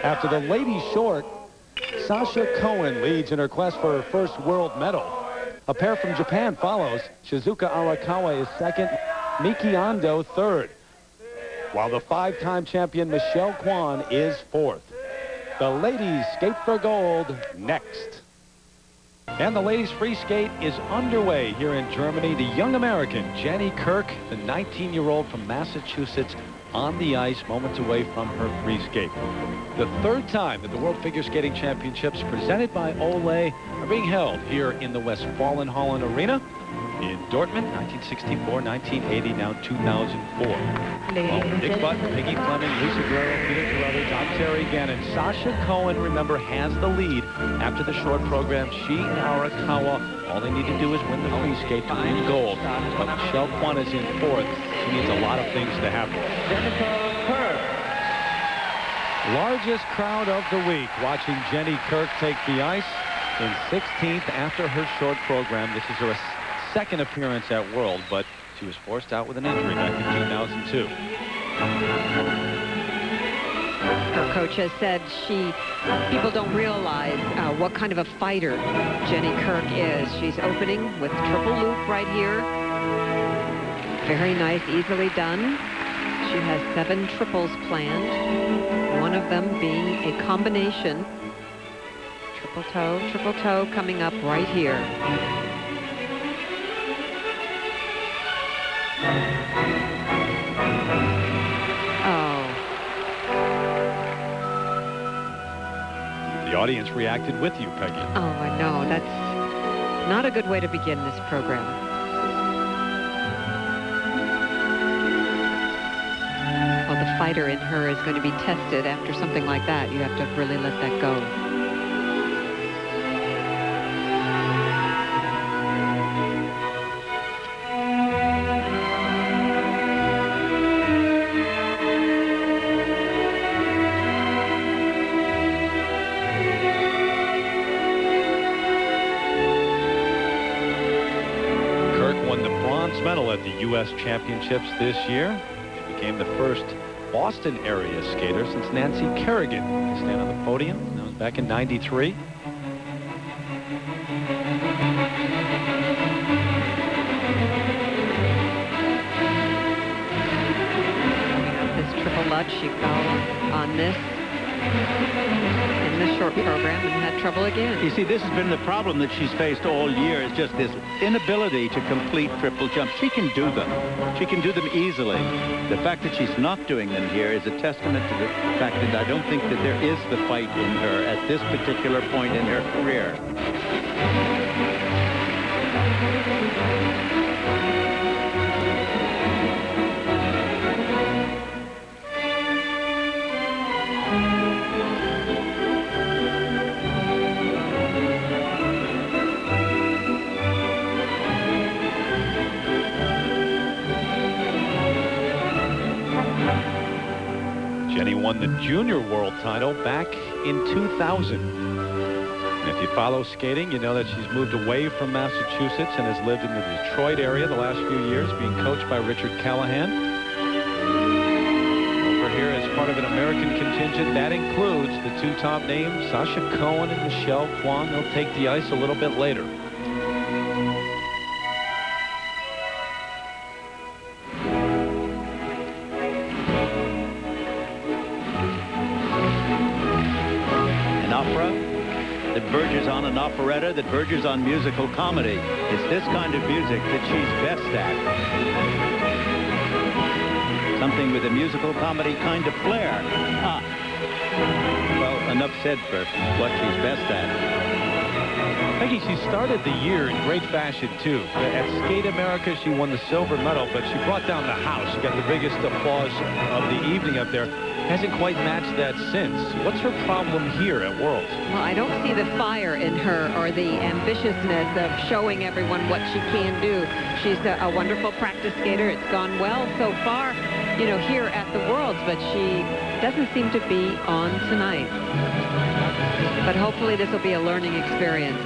After the ladies short, Sasha Cohen leads in her quest for her first world medal. A pair from Japan follows. Shizuka Arakawa is second, Miki Ando third, while the five-time champion Michelle Kwan is fourth. The ladies skate for gold next. And the ladies free skate is underway here in Germany. The young American Jenny Kirk, the 19-year-old from Massachusetts, on the ice moments away from her free skate. The third time that the World Figure Skating Championships presented by Olay are being held here in the Westfalenhallen Arena in Dortmund, 1964, 1980, now 2004. Well, Dick Button, Peggy Fleming, Lisa Guerrero, Peter Carruthers, I'm Terry Gannon. Sasha Cohen, remember, has the lead after the short program. She and Arakawa, all they need to do is win the free skate to win gold. But Michelle Kwan is in fourth. She needs a lot of things to happen. Largest crowd of the week watching Jenny Kirk take the ice in 16th after her short program. This is her second appearance at World, but she was forced out with an injury back in 2002. Her coach has said people don't realize what kind of a fighter Jenny Kirk is. She's opening with triple loop right here. Very nice, easily done. She has 7 triples planned, one of them being a combination. Triple toe coming up right here. Oh. The audience reacted with you, Peggy. Oh, I know. That's not a good way to begin this program. Well, the fighter in her is going to be tested after something like that. You have to really let that go. Kirk won the bronze medal at the U.S. Championships this year. She became the first Boston area skater since Nancy Kerrigan to stand on the podium. That was back in '93. This triple Lutz, she fell on this in the short program and had trouble again. You see, this has been the problem that she's faced all year, is just this inability to complete triple jumps. She can do them. She can do them easily. The fact that she's not doing them here is a testament to the fact that I don't think that there is the fight in her at this particular point in her career. Jenny won the junior world title back in 2000. And if you follow skating, you know that she's moved away from Massachusetts and has lived in the Detroit area the last few years, being coached by Richard Callahan. Over here as part of an American contingent, that includes the two top names, Sasha Cohen and Michelle Kwan. They'll take the ice a little bit later. That verges on an operetta, that verges on musical comedy. It's this kind of music that she's best at. Something with a musical comedy kind of flair. Well, enough said for what she's best at. Peggy, she started the year in great fashion, too. At Skate America, she won the silver medal, but she brought down the house. She got the biggest applause of the evening up there. Hasn't quite matched that since. What's her problem here at Worlds? Well, I don't see the fire in her or the ambitiousness of showing everyone what she can do. She's a wonderful practice skater. It's gone well so far, you know, here at the Worlds, but she doesn't seem to be on tonight. But hopefully this will be a learning experience.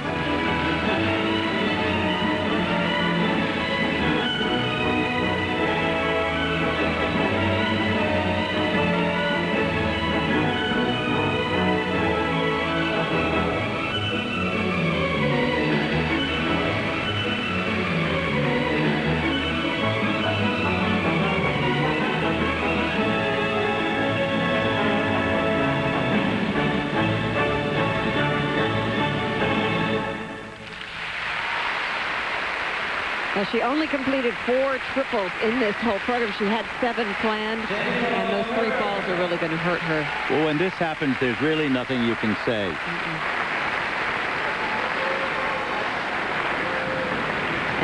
Well, she only completed 4 triples in this whole program. She had 7 planned, and those 3 falls are really going to hurt her. Well, when this happens, there's really nothing you can say.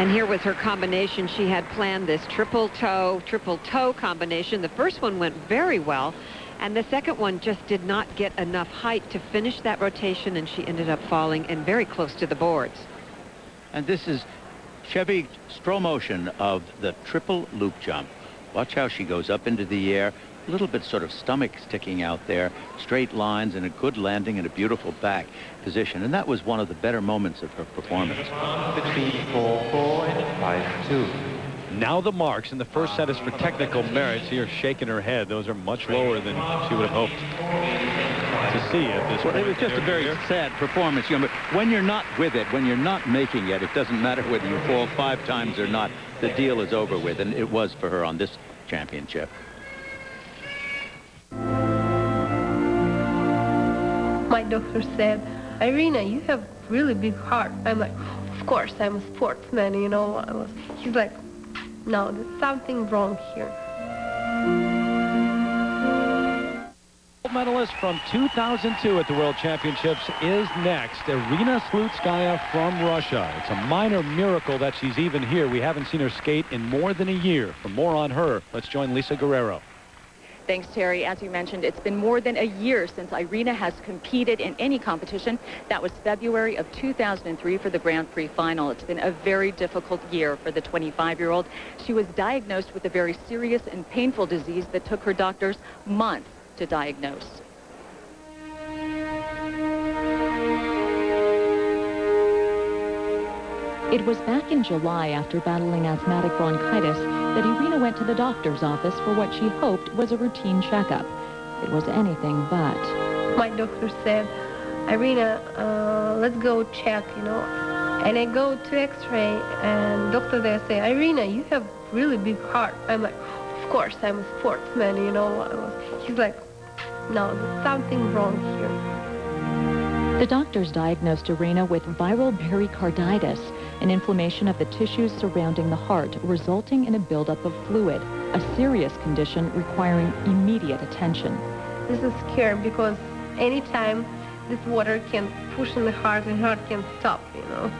And here was her combination. She had planned this triple toe combination. The first one went very well, and the second one just did not get enough height to finish that rotation, and she ended up falling and very close to the boards. And this is Chevy slow motion of the triple loop jump. Watch how she goes up into the air, a little bit sort of stomach sticking out there, straight lines and a good landing and a beautiful back position. And that was one of the better moments of her performance. 15-4-4 and 5-2. Now the marks in the first set is for technical merits. Here shaking her head. Those are much lower than she would have hoped to see at this point. It was just a very sad performance. You know, but when you're not with it, when you're not making it, it doesn't matter whether you fall 5 times or not. The deal is over with, and it was for her on this championship. My doctor said, Irina, you have really big heart. I'm like, of course, I'm a sportsman, you know. He's like, no, there's something wrong here. Gold medalist from 2002 at the World Championships is next. Irina Slutskaya from Russia. It's a minor miracle that she's even here. We haven't seen her skate in more than a year. For more on her, let's join Lisa Guerrero. Thanks, Terry. As you mentioned, it's been more than a year since Irina has competed in any competition. That was February of 2003 for the Grand Prix final. It's been a very difficult year for the 25-year-old. She was diagnosed with a very serious and painful disease that took her doctors months to diagnose. It was back in July, after battling asthmatic bronchitis, that Irina went to the doctor's office for what she hoped was a routine checkup. It was anything but. My doctor said, Irina, let's go check, you know. And I go to X-ray, and doctor there say, Irina, you have really big heart. I'm like, of course, I'm a sportsman, you know. He's like, no, there's something wrong here. The doctors diagnosed Irina with viral pericarditis, an inflammation of the tissues surrounding the heart, resulting in a buildup of fluid, a serious condition requiring immediate attention. This is scary because anytime this water can push in the heart and heart can stop, you know.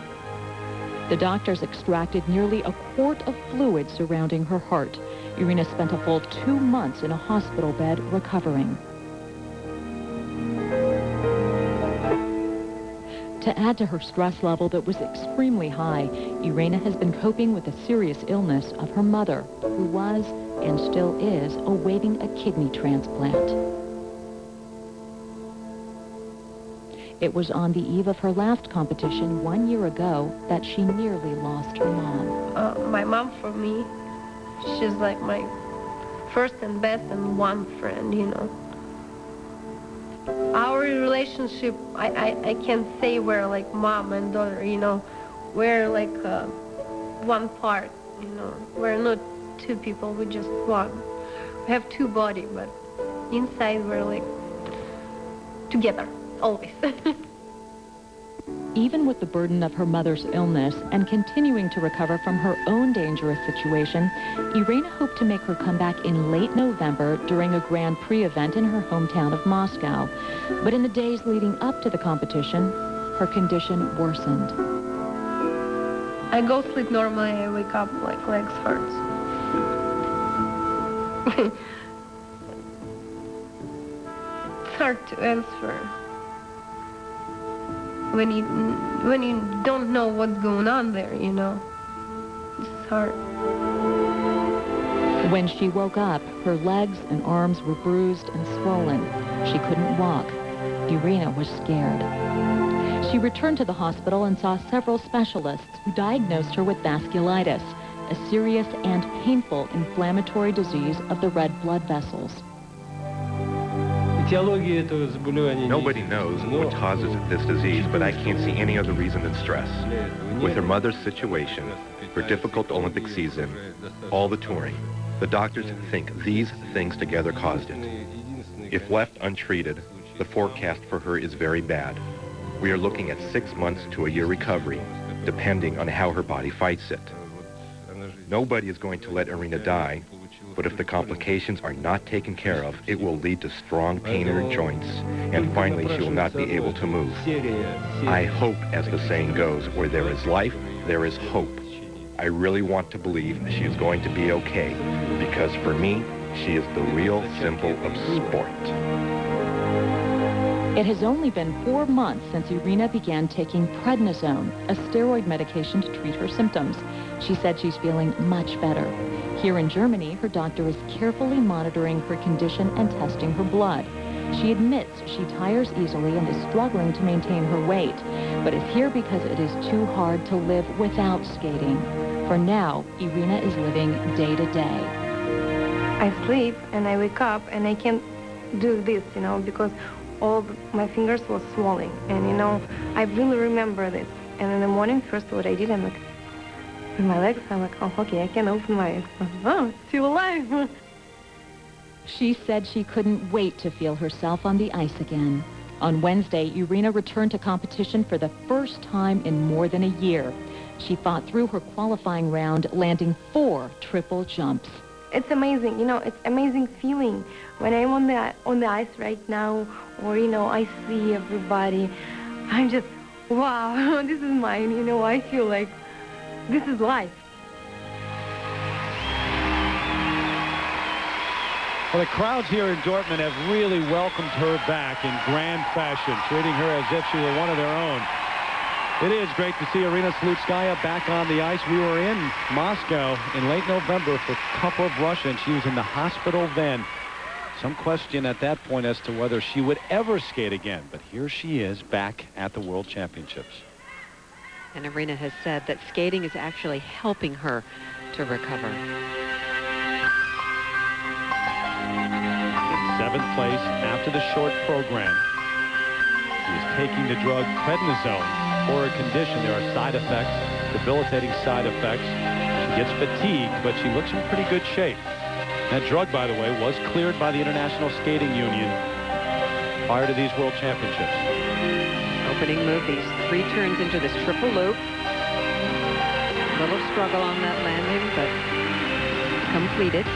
The doctors extracted nearly a quart of fluid surrounding her heart. Irina spent a full 2 months in a hospital bed recovering. To add to her stress level that was extremely high, Irina has been coping with the serious illness of her mother, who was, and still is, awaiting a kidney transplant. It was on the eve of her last competition 1 year ago that she nearly lost her mom. My mom, for me, she's like my first and best and one friend, you know. Our relationship, I can't say we're like mom and daughter, you know. We're like one part, you know. We're not 2 people, we're just one. We have 2 bodies, but inside we're like together, always. Even with the burden of her mother's illness and continuing to recover from her own dangerous situation, Irina hoped to make her comeback in late November during a Grand Prix event in her hometown of Moscow. But in the days leading up to the competition, her condition worsened. I go sleep normally, I wake up like legs hurts. It's hard to answer. When you don't know what's going on there, you know. It's hard. When she woke up, her legs and arms were bruised and swollen. She couldn't walk. Irina was scared. She returned to the hospital and saw several specialists who diagnosed her with vasculitis, a serious and painful inflammatory disease of the red blood vessels. Nobody knows what causes this disease, but I can't see any other reason than stress. With her mother's situation, her difficult Olympic season, all the touring, the doctors think these things together caused it. If left untreated, the forecast for her is very bad. We are looking at 6 months to a year recovery, depending on how her body fights it. Nobody is going to let Irina die, but if the complications are not taken care of, it will lead to strong pain in her joints, and finally she will not be able to move. I hope, as the saying goes, where there is life, there is hope. I really want to believe she is going to be okay, because for me, she is the real symbol of sport. It has only been 4 months since Irina began taking prednisone, a steroid medication to treat her symptoms. She said she's feeling much better. Here in Germany, her doctor is carefully monitoring her condition and testing her blood. She admits she tires easily and is struggling to maintain her weight, but is here because it is too hard to live without skating. For now, Irina is living day to day. I sleep and I wake up and I can't do this, because all my fingers were swelling. And, I really remember this. And in the morning, first what I did, I'm like, with my legs, I'm like, oh, okay, I can open my eyes. Oh, still alive. She said she couldn't wait to feel herself on the ice again. On Wednesday, Irina returned to competition for the first time in more than a year. She fought through her qualifying round, landing 4 triple jumps. It's amazing, it's amazing feeling when I'm on the ice right now, or I see everybody. I'm just, wow, this is mine. I feel like this is life. Well, the crowds here in Dortmund have really welcomed her back in grand fashion, treating her as if she were one of their own. It is great to see Irina Slutskaya back on the ice. We were in Moscow in late November for Cup of Russia, and she was in the hospital then. Some question at that point as to whether she would ever skate again, but here she is back at the World Championships. And Irina has said that skating is actually helping her to recover. In 7th place after the short program. She is taking the drug prednisone for a condition. There are side effects, debilitating side effects. She gets fatigued, but she looks in pretty good shape. That drug, by the way, was cleared by the International Skating Union prior to these World Championships. Opening move, these 3 turns into this triple loop. Little struggle on that landing, but completed.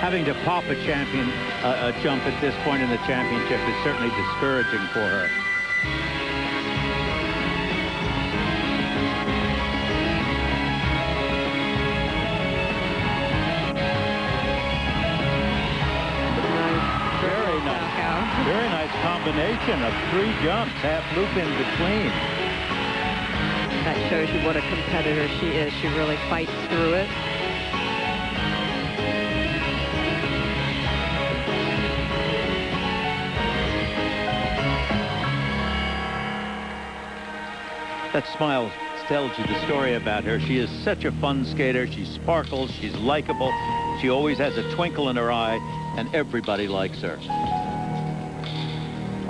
Having to pop a jump at this point in the championship is certainly discouraging for her. Very nice combination of 3 jumps, half loop in between. That shows you what a competitor she is. She really fights through it. That smile tells you the story about her. She is such a fun skater. She sparkles. She's likable. She always has a twinkle in her eye, and everybody likes her.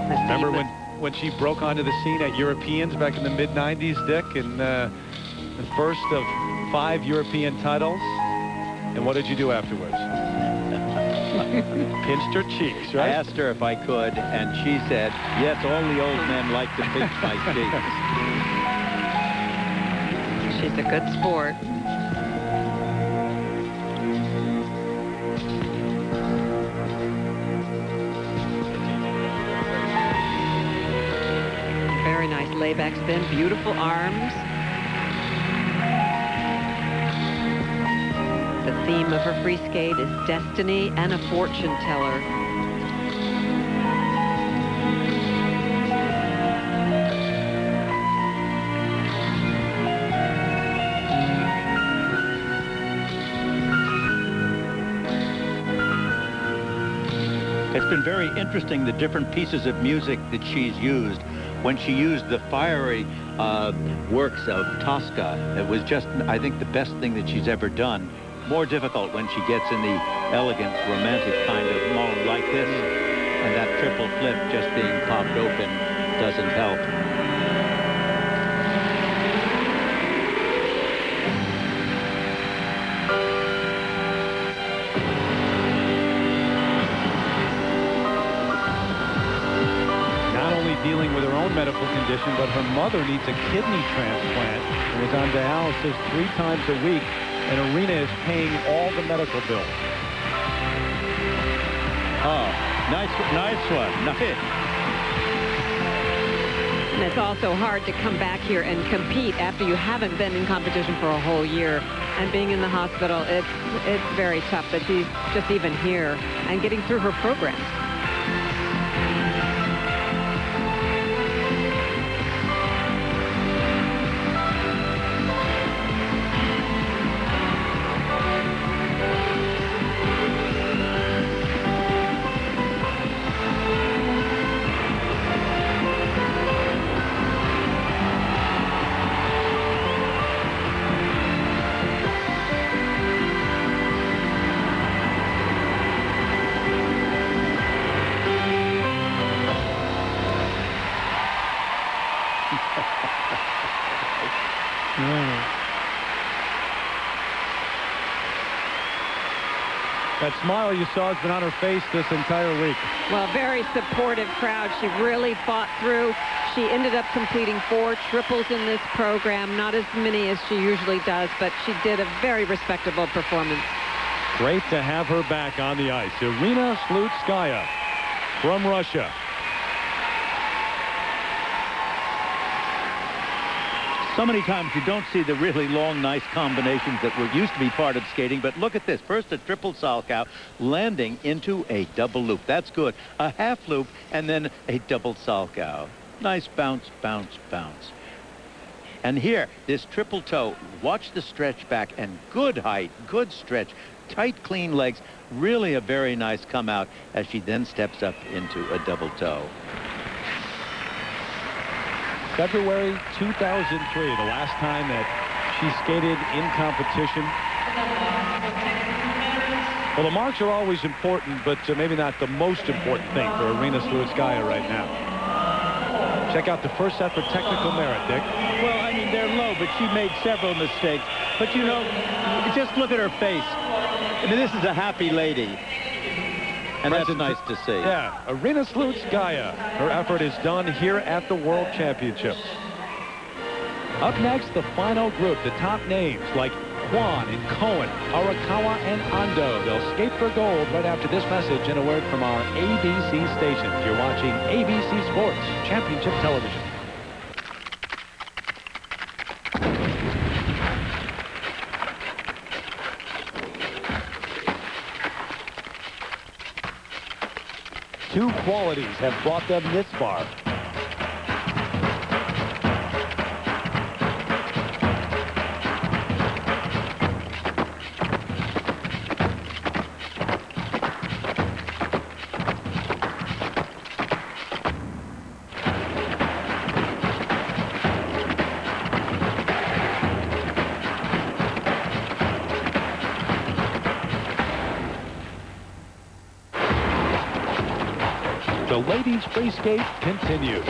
Remember when she broke onto the scene at Europeans back in the mid-90s, Dick, and the first of 5 European titles? And what did you do afterwards? Pinched her cheeks, right? I asked her if I could, and she said, yes, all the old men like to pinch my cheeks. She's a good sport. Very nice layback spin, beautiful arms. The theme of her free skate is destiny and a fortune teller. It's been very interesting, the different pieces of music that she's used. When she used the fiery works of Tosca, it was just, I think, the best thing that she's ever done. More difficult when she gets in the elegant, romantic kind of mode like this. And that triple flip just being popped open doesn't help. dealing with her own medical condition, but her mother needs a kidney transplant and is on dialysis 3 times a week, and Irina is paying all the medical bills. Oh, nice one. Nice. And it's also hard to come back here and compete after you haven't been in competition for a whole year. And being in the hospital, it's very tough that she's just even here and getting through her programs. That smile you saw has been on her face this entire week. Well, very supportive crowd. She really fought through. She ended up completing 4 triples in this program. Not as many as she usually does, but she did a very respectable performance. Great to have her back on the ice. Irina Slutskaya from Russia. So many times you don't see the really long, nice combinations that used to be part of skating. But look at this. First a triple Salchow landing into a double loop. That's good. A half loop and then a double Salchow. Nice bounce, bounce, bounce. And here, this triple toe. Watch the stretch back and good height, good stretch. Tight, clean legs. Really a very nice come out as she then steps up into a double toe. February 2003, the last time that she skated in competition. Well, the marks are always important, but maybe not the most important thing for Irina Slutskaya right now. Check out the first set for technical merit, Dick. Well, I mean, they're low, but she made several mistakes. But, you know, just look at her face. I mean, this is a happy lady. And that's nice to see. Yeah, Irina Slutskaya. Her effort is done here at the World Championships. Up next, the final group. The top names like Kwan and Cohen, Arakawa and Ando. They'll skate for gold right after this message and a word from our ABC stations. You're watching ABC Sports Championship Television. Two qualities have brought them this far. The ladies' free skate continues.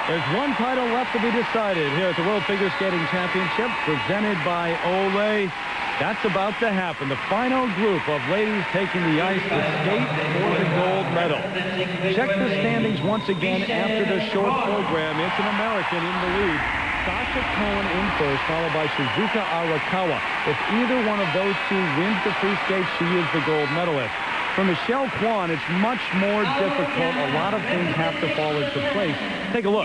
There's one title left to be decided here at the World Figure Skating Championship, presented by Olay. That's about to happen. The final group of ladies taking the ice to skate for the gold medal. Check the standings once again after the short program. It's an American in the lead. Sasha Cohen in first, followed by Shizuka Arakawa. If either one of those two wins the free skate, she is the gold medalist. For Michelle Kwan, it's much more difficult. A lot of things have to fall into place. Take a look.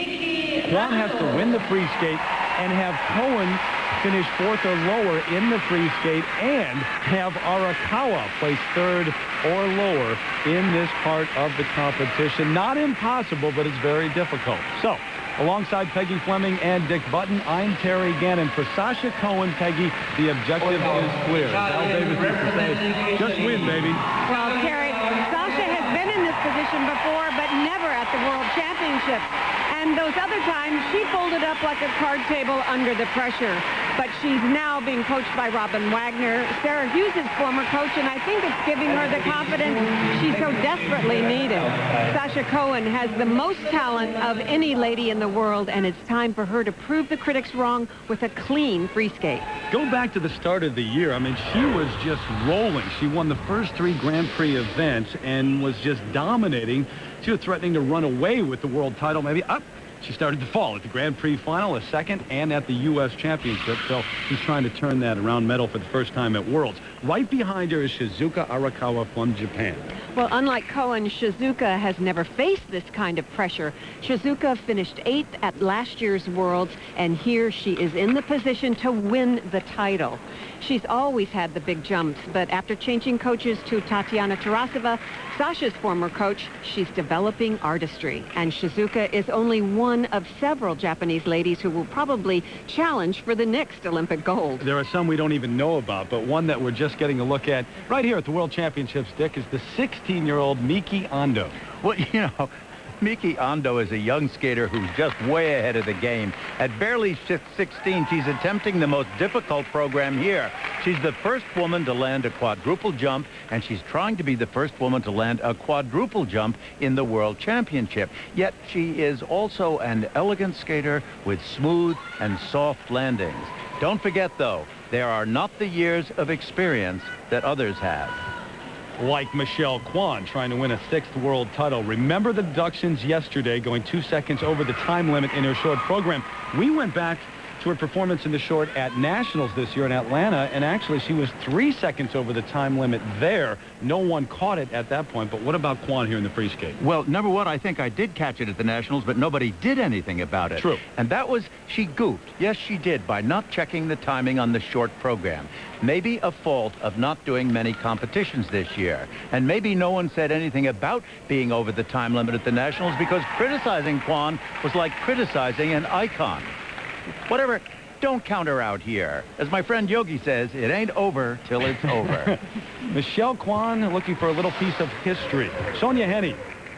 Kwan has to win the free skate and have Cohen finish 4th or lower in the free skate and have Arakawa place 3rd or lower in this part of the competition. Not impossible, but it's very difficult. So, alongside Peggy Fleming and Dick Button, I'm Terry Gannon. For Sasha Cohen, Peggy, the objective is clear. Al Davis used to say, just win, baby. Well, Terry, Sasha has been in this position before, but never ever at the World Championship. And those other times, she folded up like a card table under the pressure. But she's now being coached by Robin Wagner, Sarah Hughes' former coach, and I think it's giving her the confidence she so desperately needed. Sasha Cohen has the most talent of any lady in the world, and it's time for her to prove the critics wrong with a clean free skate. Go back to the start of the year. I mean, she was just rolling. She won the first 3 Grand Prix events and was just dominating. She was threatening to run away with the world title, maybe up. She started to fall at the Grand Prix final, a second, and at the U.S. Championship. So she's trying to turn that around, medal for the first time at Worlds. Right behind her is Shizuka Arakawa from Japan. Well, unlike Cohen, Shizuka has never faced this kind of pressure. Shizuka finished 8th at last year's Worlds, and here she is in the position to win the title. She's always had the big jumps, but after changing coaches to Tatiana Tarasova, Sasha's former coach, she's developing artistry. And Shizuka is only one of several Japanese ladies who will probably challenge for the next Olympic gold. There are some we don't even know about, but one that we're just getting a look at right here at the World Championships, Dick, is the 16-year-old Miki Ando. Well, you know, Miki Ando is a young skater who's just way ahead of the game. At barely 16, she's attempting the most difficult program here. She's the first woman to land a quadruple jump, and she's trying to be the first woman to land a quadruple jump in the World Championship. Yet she is also an elegant skater with smooth and soft landings. Don't forget, though, there are not the years of experience that others have. Like Michelle Kwan trying to win a 6th world title. Remember the deductions yesterday, going 2 seconds over the time limit in her short program. We went back to her performance in the short at Nationals this year in Atlanta, and actually she was 3 seconds over the time limit there. No one caught it at that point, but what about Kwan here in the free skate? Well, number one, I think I did catch it at the Nationals, but nobody did anything about it. True. And that was, she goofed. Yes, she did, by not checking the timing on the short program. Maybe a fault of not doing many competitions this year. And maybe no one said anything about being over the time limit at the Nationals, because criticizing Kwan was like criticizing an icon. Whatever, don't count her out here. As my friend Yogi says, it ain't over till it's over. Michelle Kwan looking for a little piece of history. Sonia Henny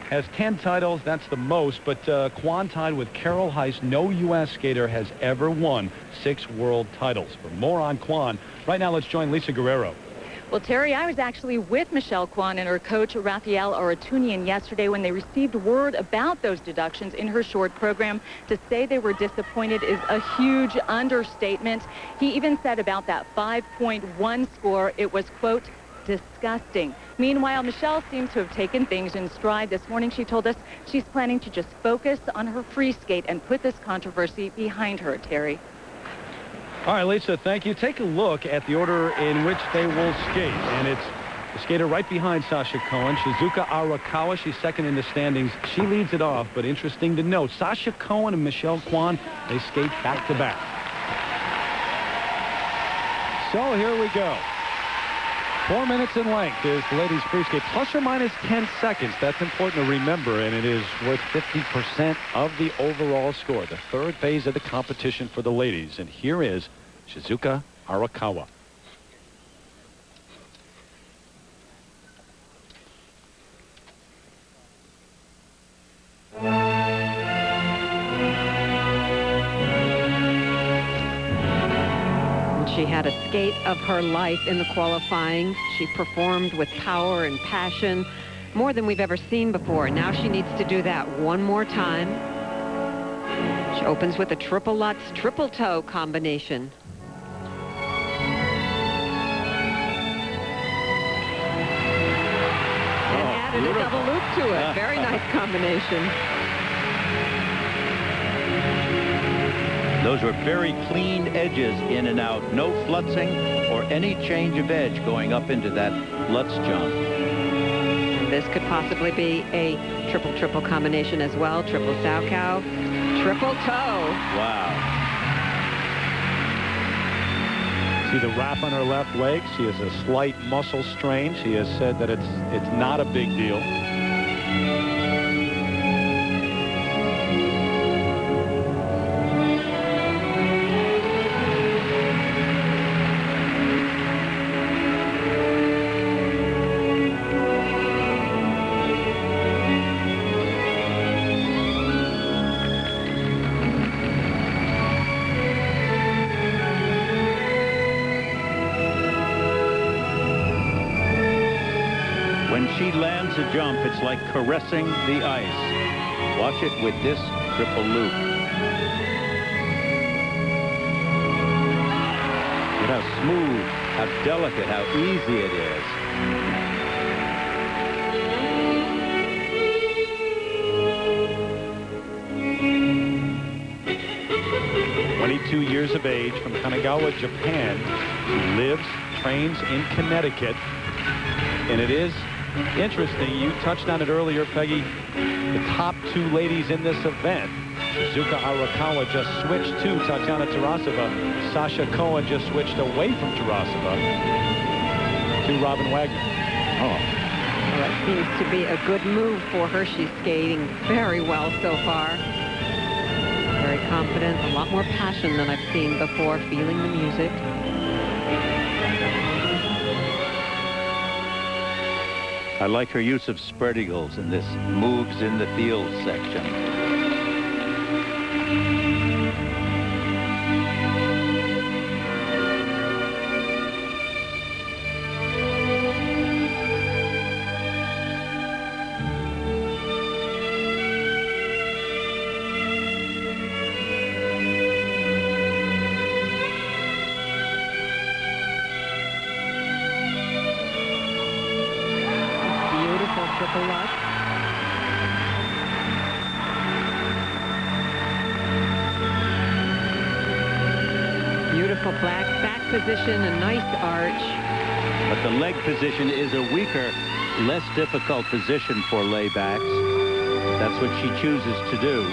has 10 titles. That's the most, but Kwan tied with Carol Heiss. No U.S. skater has ever won 6 world titles. For more on Kwan, right now let's join Lisa Guerrero. Well, Terry, I was actually with Michelle Kwan and her coach, Raphael Aratunian, yesterday when they received word about those deductions in her short program. To say they were disappointed is a huge understatement. He even said about that 5.1 score, it was, quote, disgusting. Meanwhile, Michelle seems to have taken things in stride. This morning, she told us she's planning to just focus on her free skate and put this controversy behind her, Terry. All right, Lisa, thank you. Take a look at the order in which they will skate. And it's the skater right behind Sasha Cohen, Shizuka Arakawa. She's second in the standings. She leads it off, but interesting to note, Sasha Cohen and Michelle Kwan, they skate back-to-back. So here we go. 4 minutes in length is the ladies' free skate, plus or minus 10 seconds. That's important to remember, and it is worth 50% of the overall score. The third phase of the competition for the ladies. And here is Shizuka Arakawa. She had a skate of her life in the qualifying. She performed with power and passion, more than we've ever seen before. Now she needs to do that one more time. She opens with a triple Lutz, triple toe combination. And added a double loop to it. Very nice combination. Those were very clean edges in and out. No flutzing or any change of edge going up into that Lutz jump. This could possibly be a triple combination as well. Triple Salchow, triple toe. Wow. See the wrap on her left leg. She has a slight muscle strain. She has said that it's not a big deal. she lands a jump, it's like caressing the ice. Watch it with this triple loop. Look how smooth, how delicate, how easy it is. 22 years of age, from Kanagawa, Japan. She lives, trains in Connecticut. And it is interesting, you touched on it earlier, Peggy, the top two ladies in this event. Shizuka Arakawa just switched to Tatiana Tarasova. Sasha Cohen just switched away from Tarasova to Robin Wagner. Well, that seems to be a good move for her. She's skating very well so far. Very confident, a lot more passion than I've seen before, feeling the music. I like her use of spread eagles in this moves in the field section. Triple Lutz. Beautiful back position, a nice arch. But the leg position is a weaker, less difficult position for laybacks. That's what she chooses to do.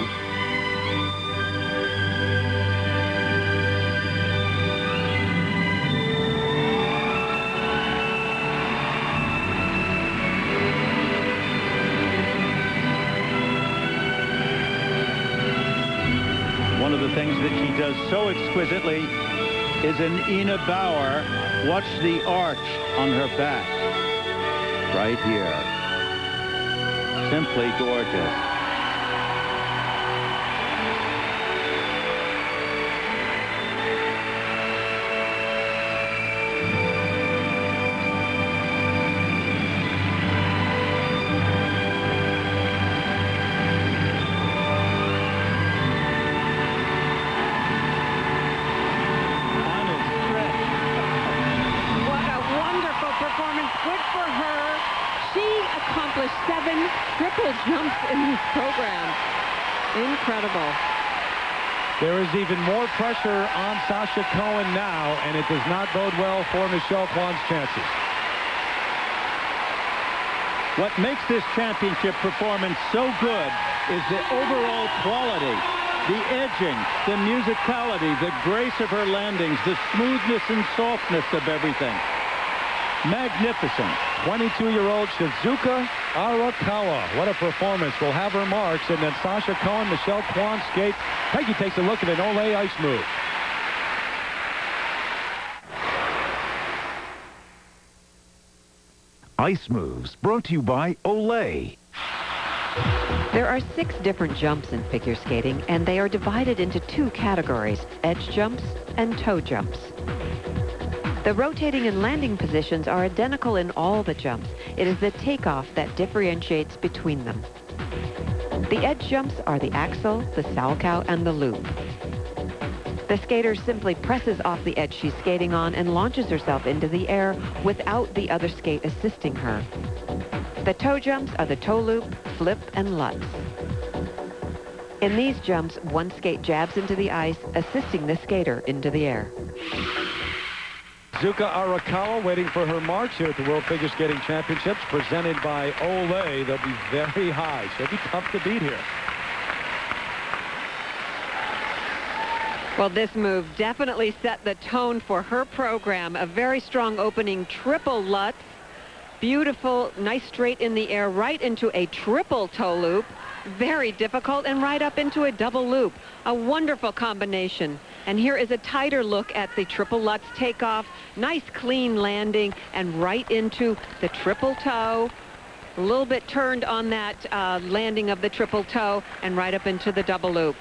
One of the things that she does so exquisitely is an Ina Bauer. Watch the arch on her back. Right here. Simply gorgeous. Accomplished 7 triple jumps in this program. Incredible. There is even more pressure on Sasha Cohen now, and it does not bode well for Michelle Kwan's chances. What makes this championship performance so good is the overall quality, the edging, the musicality, the grace of her landings, the smoothness and softness of everything. Magnificent. 22-year-old Shizuka Arakawa. What a performance. Will have her marks. And then Sasha Cohen, Michelle Kwan skate. Peggy takes a look at an Olay ice move. Ice moves brought to you by Olay. There are 6 different jumps in figure skating, and they are divided into 2 categories, edge jumps and toe jumps. The rotating and landing positions are identical in all the jumps. It is the takeoff that differentiates between them. The edge jumps are the axel, the salchow, and the loop. The skater simply presses off the edge she's skating on and launches herself into the air without the other skate assisting her. The toe jumps are the toe loop, flip, and lutz. In these jumps, one skate jabs into the ice, assisting the skater into the air. Shizuka Arakawa waiting for her march here at the World Figure Skating Championships, presented by Olay. They'll be very high. She'll be tough to beat here. Well, this move definitely set the tone for her program. A very strong opening triple lutz. Beautiful, nice straight in the air, right into a triple toe loop. Very difficult, and right up into a double loop. A wonderful combination. And here is a tighter look at the triple lutz takeoff. Nice clean landing and right into the triple toe. A little bit turned on that landing of the triple toe and right up into the double loop.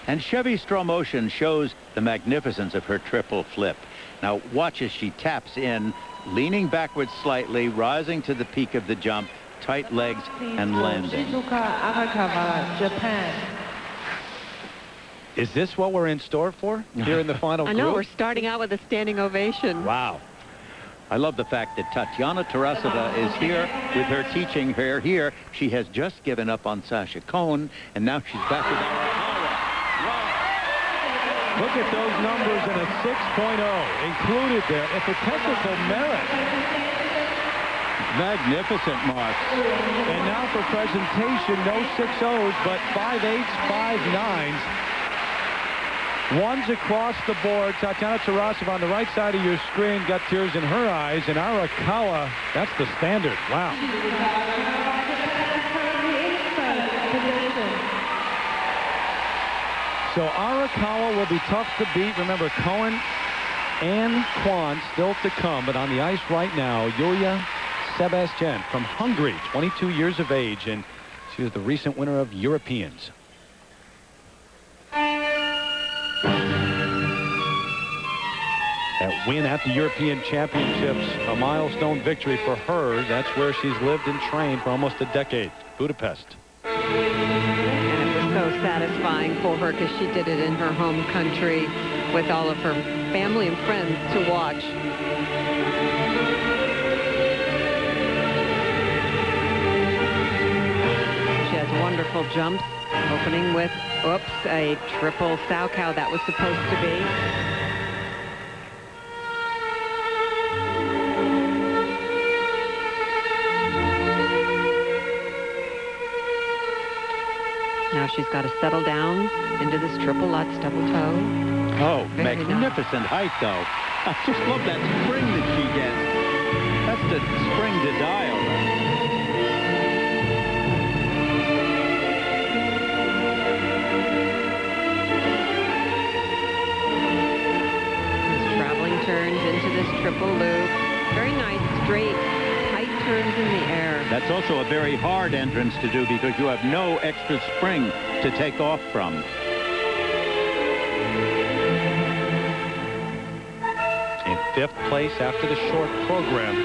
And Chevy Straw Motion shows the magnificence of her triple flip. Now watch as she taps in, leaning backwards slightly, rising to the peak of the jump, tight legs, and landing. Shizuka Arakawa, Japan. Is this what we're in store for here in the final I know, group? we're starting out with a standing ovation. Wow. I love the fact that Tatiana Tarasova is here with her teaching her here. She has just given up on Sasha Cohen, and now she's back with Arakawa. Look at those numbers in a 6.0 included there. It's a technical merit. Magnificent marks. And now for presentation, no 6.0s, but 5.8s, 5.9s. Ones across the board. Tatiana Tarasova on the right side of your screen got tears in her eyes, and Arakawa, that's the standard. Wow. So Arakawa will be tough to beat. Remember, Cohen and Kwan still to come, but on the ice right now, Júlia Sebestyén from Hungary, 22 years of age, and she is the recent winner of Europeans. That win at the European Championships, a milestone victory for her. That's where she's lived and trained for almost a decade, Budapest. And it was so satisfying for her because she did it in her home country with all of her family and friends to watch. She has wonderful jumps, opening with, oops, a triple sow cow that was supposed to be. Now she's got to settle down into this triple Lutz double toe. Oh, Very magnificent height, though. I just love that spring that she gets. That's the spring to die over. These traveling turns into this triple loop. Very nice, straight, tight turns in the air. That's also a very hard entrance to do because you have no extra spring to take off from. In 5th place after the short program,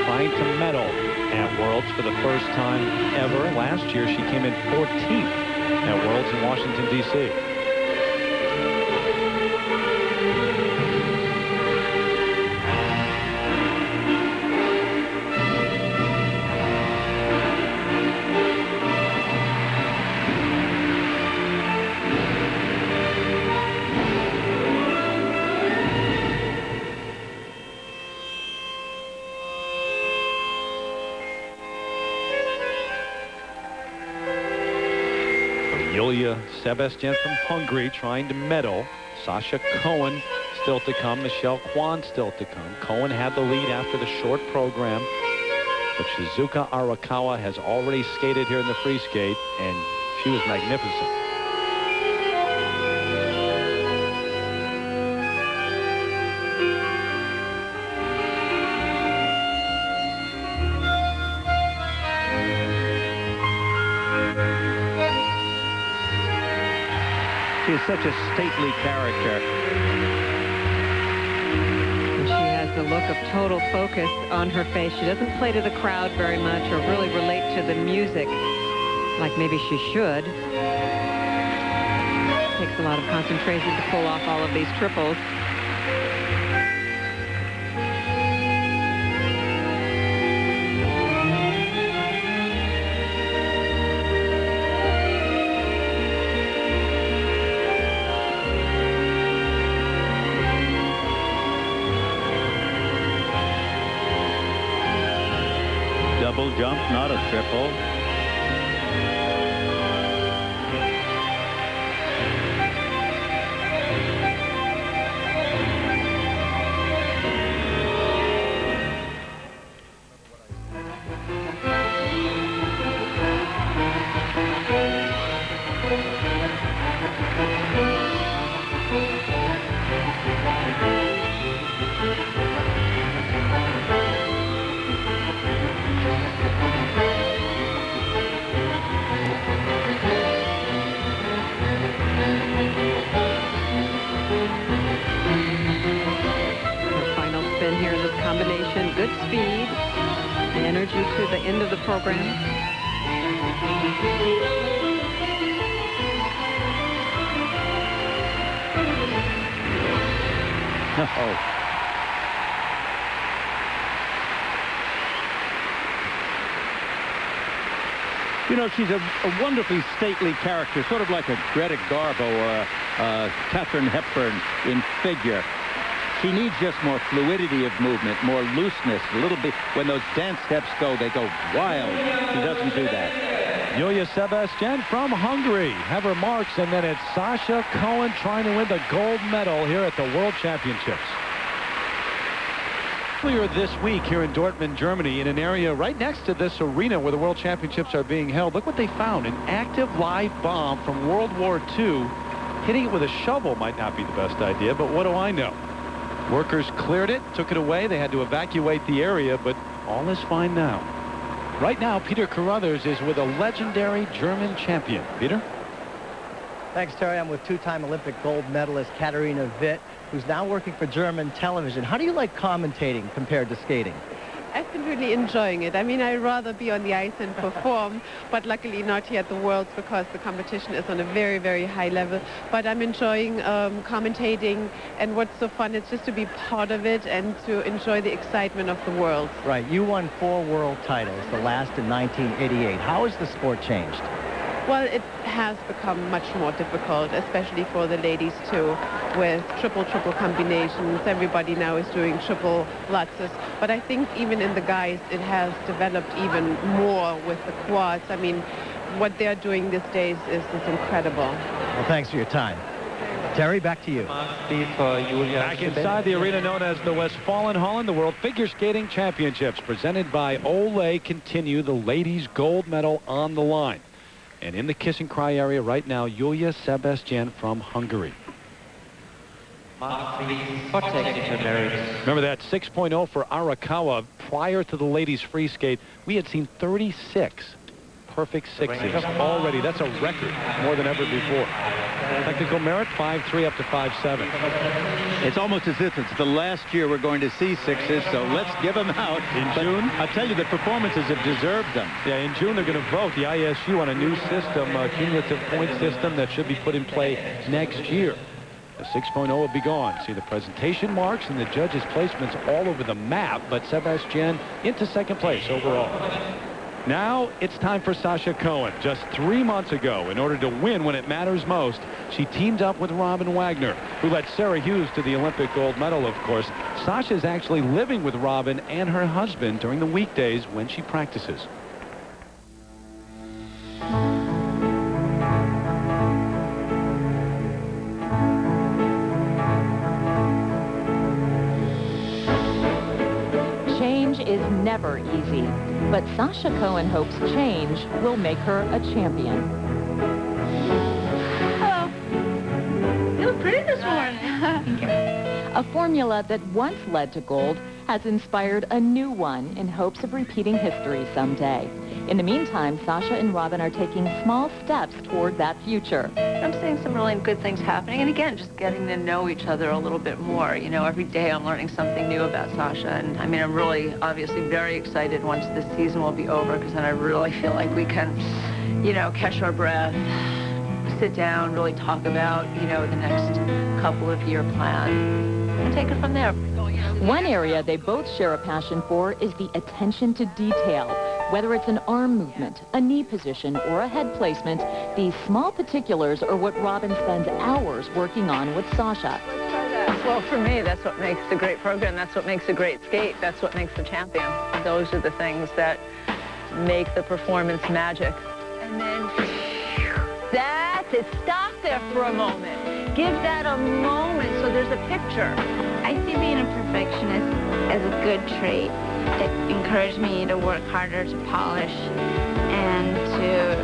trying to medal at Worlds for the first time ever. Last year, she came in 14th at Worlds in Washington, D.C. Júlia Sebestyén from Hungary trying to medal. Sasha Cohen still to come. Michelle Kwan still to come. Cohen had the lead after the short program. But Shizuka Arakawa has already skated here in the free skate, and she was magnificent. She's such a stately character. And she has the look of total focus on her face. She doesn't play to the crowd very much or really relate to the music like maybe she should. Takes a lot of concentration to pull off all of these triples. Double jump, not a triple. combination, good speed, the energy to the end of the program. Oh. You know, she's a wonderfully stately character, sort of like a Greta Garbo or a Katharine Hepburn in figure. She needs just more fluidity of movement, more looseness, a little bit. When those dance steps go, they go wild. She doesn't do that. Júlia Sebestyén from Hungary have her marks, and then it's Sasha Cohen trying to win the gold medal here at the World Championships. Earlier this week here in Dortmund, Germany, in an area right next to this arena where the World Championships are being held, look what they found. An active live bomb from World War II. Hitting it with a shovel might not be the best idea, but what do I know? Workers cleared it, took it away. They had to evacuate the area, but all is fine now. Right now, Peter Carruthers is with a legendary German champion. Peter? Thanks, Terry. I'm with two-time Olympic gold medalist Katharina Witt, who's now working for German television. How do you like commentating compared to skating? I've been really enjoying it. I mean, I'd rather be on the ice and perform, but luckily not here at the Worlds because the competition is on a very, very high level. But I'm enjoying commentating, and what's so fun is just to be part of it and to enjoy the excitement of the Worlds. Right. You won 4 world titles, the last in 1988. How has the sport changed? Well, it has become much more difficult, especially for the ladies too, with triple combinations. Everybody now is doing triple lutzes. But I think even in the guys, it has developed even more with the quads. I mean, what they're doing these days is incredible. Well, thanks for your time. Terry, back to you. Back inside the arena known as the Westfalenhallen, the World Figure Skating Championships presented by Olay continue. The ladies' gold medal on the line. And in the kiss and cry area right now, Júlia Sebestyén from Hungary. Remember that 6.0 for Arakawa prior to the ladies' free skate. We had seen 36 perfect sixes already. That's a record, more than ever before. Technical merit, 5.3 up to 5.7. It's almost as if it's the last year we're going to see sixes, so let's give them out. In June? I'll tell you, the performances have deserved them. Yeah, in June they're going to vote the ISU on a new system, a cumulative point system that should be put in play next year. The 6.0 will be gone. See the presentation marks and the judges' placements all over the map, but Sebestyén into second place overall. Now it's time for Sasha Cohen. Just 3 months ago, in order to win when it matters most, she teamed up with Robin Wagner, who led Sarah Hughes to the Olympic gold medal, of course. Sasha's actually living with Robin and her husband during the weekdays when she practices. Change is never easy, but Sasha Cohen hopes change will make her a champion. Hello. You look pretty this morning. Thank you. A formula that once led to gold has inspired a new one in hopes of repeating history someday. In the meantime, Sasha and Robin are taking small steps toward that future. I'm seeing some really good things happening, and again, just getting to know each other a little bit more. You know, every day I'm learning something new about Sasha, and I mean, I'm really, obviously, very excited once this season will be over, because then I really feel like we can, you know, catch our breath, sit down, really talk about, you know, the next couple of year plan, and take it from there. One area they both share a passion for is the attention to detail. Whether it's an arm movement, a knee position, or a head placement, these small particulars are what Robin spends hours working on with Sasha. Well, for me, that's what makes the great program. That's what makes a great skate. That's what makes the champion. Those are the things that make the performance magic. And then, that's it. Stop there for a moment. Give that a moment so there's a picture. I see being a perfectionist as a good trait. It encouraged me to work harder, to polish, and to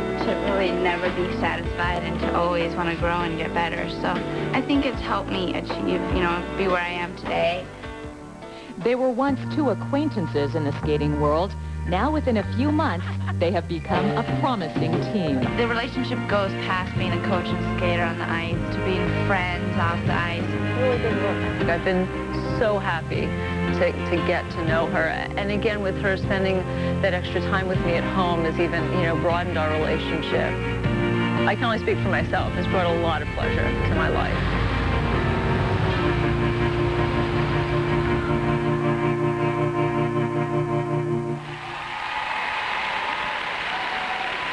really never be satisfied and to always want to grow and get better. So I think it's helped me achieve, you know, be where I am today. They were once two acquaintances in the skating world. Now, within a few months, they have become a promising team. The relationship goes past being a coach and skater on the ice to being friends off the ice. Really good work. I've been so happy to get to know her. And again, with her spending that extra time with me at home has even, broadened our relationship. I can only speak for myself. It's brought a lot of pleasure to my life.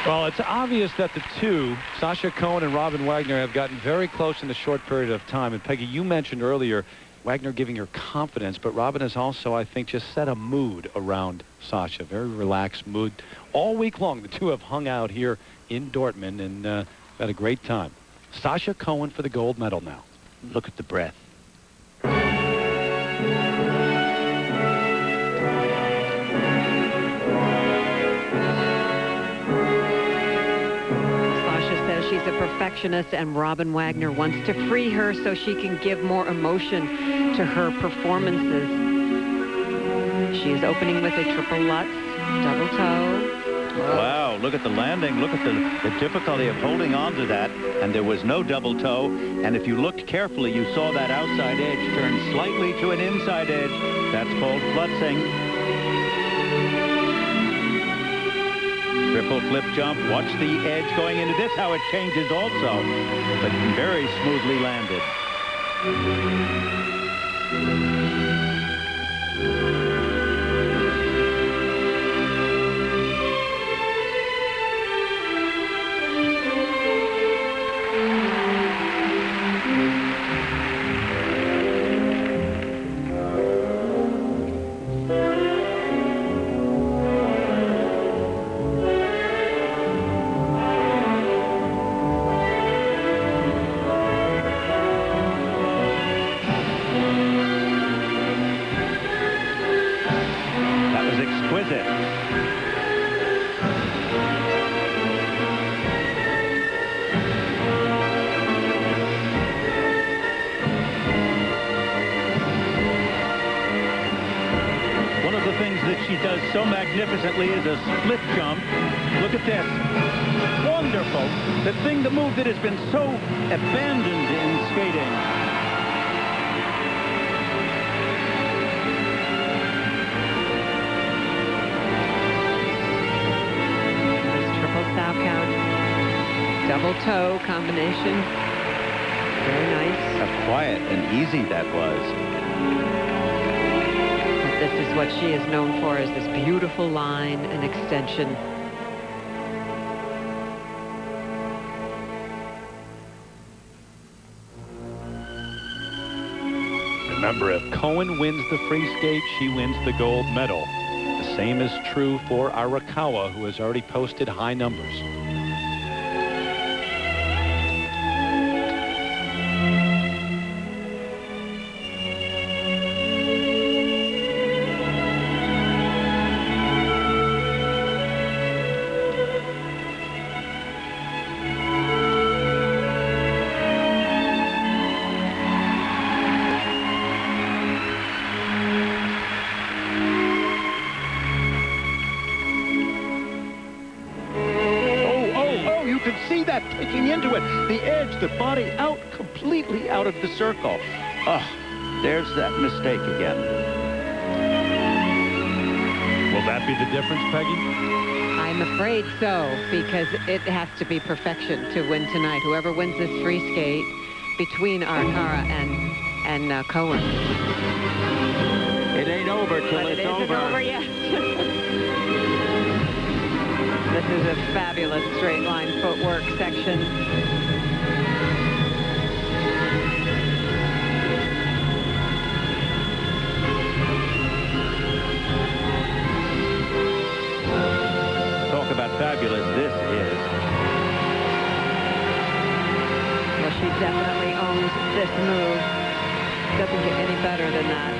Well, it's obvious that the two, Sasha Cohen and Robin Wagner, have gotten very close in a short period of time. And Peggy, you mentioned earlier Wagner giving her confidence, but Robin has also, I think, just set a mood around Sasha. Very relaxed mood. All week long, the two have hung out here in Dortmund and had a great time. Sasha Cohen for the gold medal now. Look at the breath. She's a perfectionist, and Robin Wagner wants to free her so she can give more emotion to her performances. She is opening with a triple Lutz, double toe. Wow, look at the landing. Look at the difficulty of holding on to that. And there was no double toe. And if you looked carefully, you saw that outside edge turn slightly to an inside edge. That's called flutzing. Triple flip jump. Watch the edge going into this, how it changes also. But very smoothly landed. She does so magnificently is a split jump. Look at this. Wonderful. The move that has been so abandoned in skating. Triple sow count. Double toe combination. Very nice. How quiet and easy that was. This is what she is known for, is this beautiful line and extension. Remember, if Cohen wins the free skate, she wins the gold medal. The same is true for Arakawa, who has already posted high numbers. Taking into it, the edge, the body out, completely out of the circle. Oh, there's that mistake again. Will that be the difference, Peggy? I'm afraid so, because it has to be perfection to win tonight. Whoever wins this free skate between Arakawa and Cohen. It ain't over till it's over. It isn't over yet. This is a fabulous straight line footwork section. Talk about fabulous this is. Well, she definitely owns this move. Doesn't get any better than that.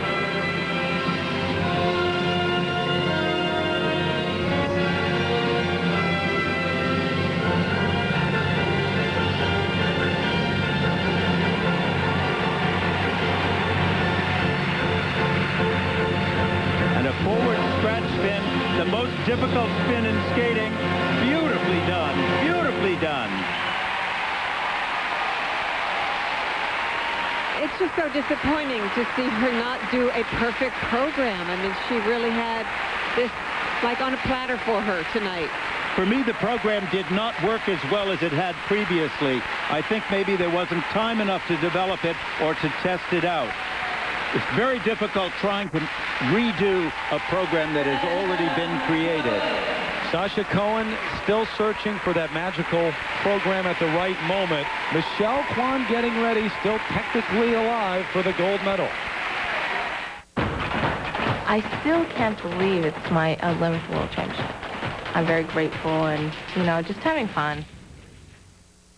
The most difficult spin in skating. Beautifully done. Beautifully done. It's it's just so disappointing to see her not do a perfect program. I mean, she really had this like on a platter for her tonight. For me, the program did not work as well as it had previously. I think maybe there wasn't time enough to develop it or to test it out. It's very difficult trying to redo a program that has already been created. Sasha Cohen still searching for that magical program at the right moment. Michelle Kwan getting ready, still technically alive for the gold medal. I still can't believe it's my 11th World Championship. I'm very grateful and, you know, just having fun.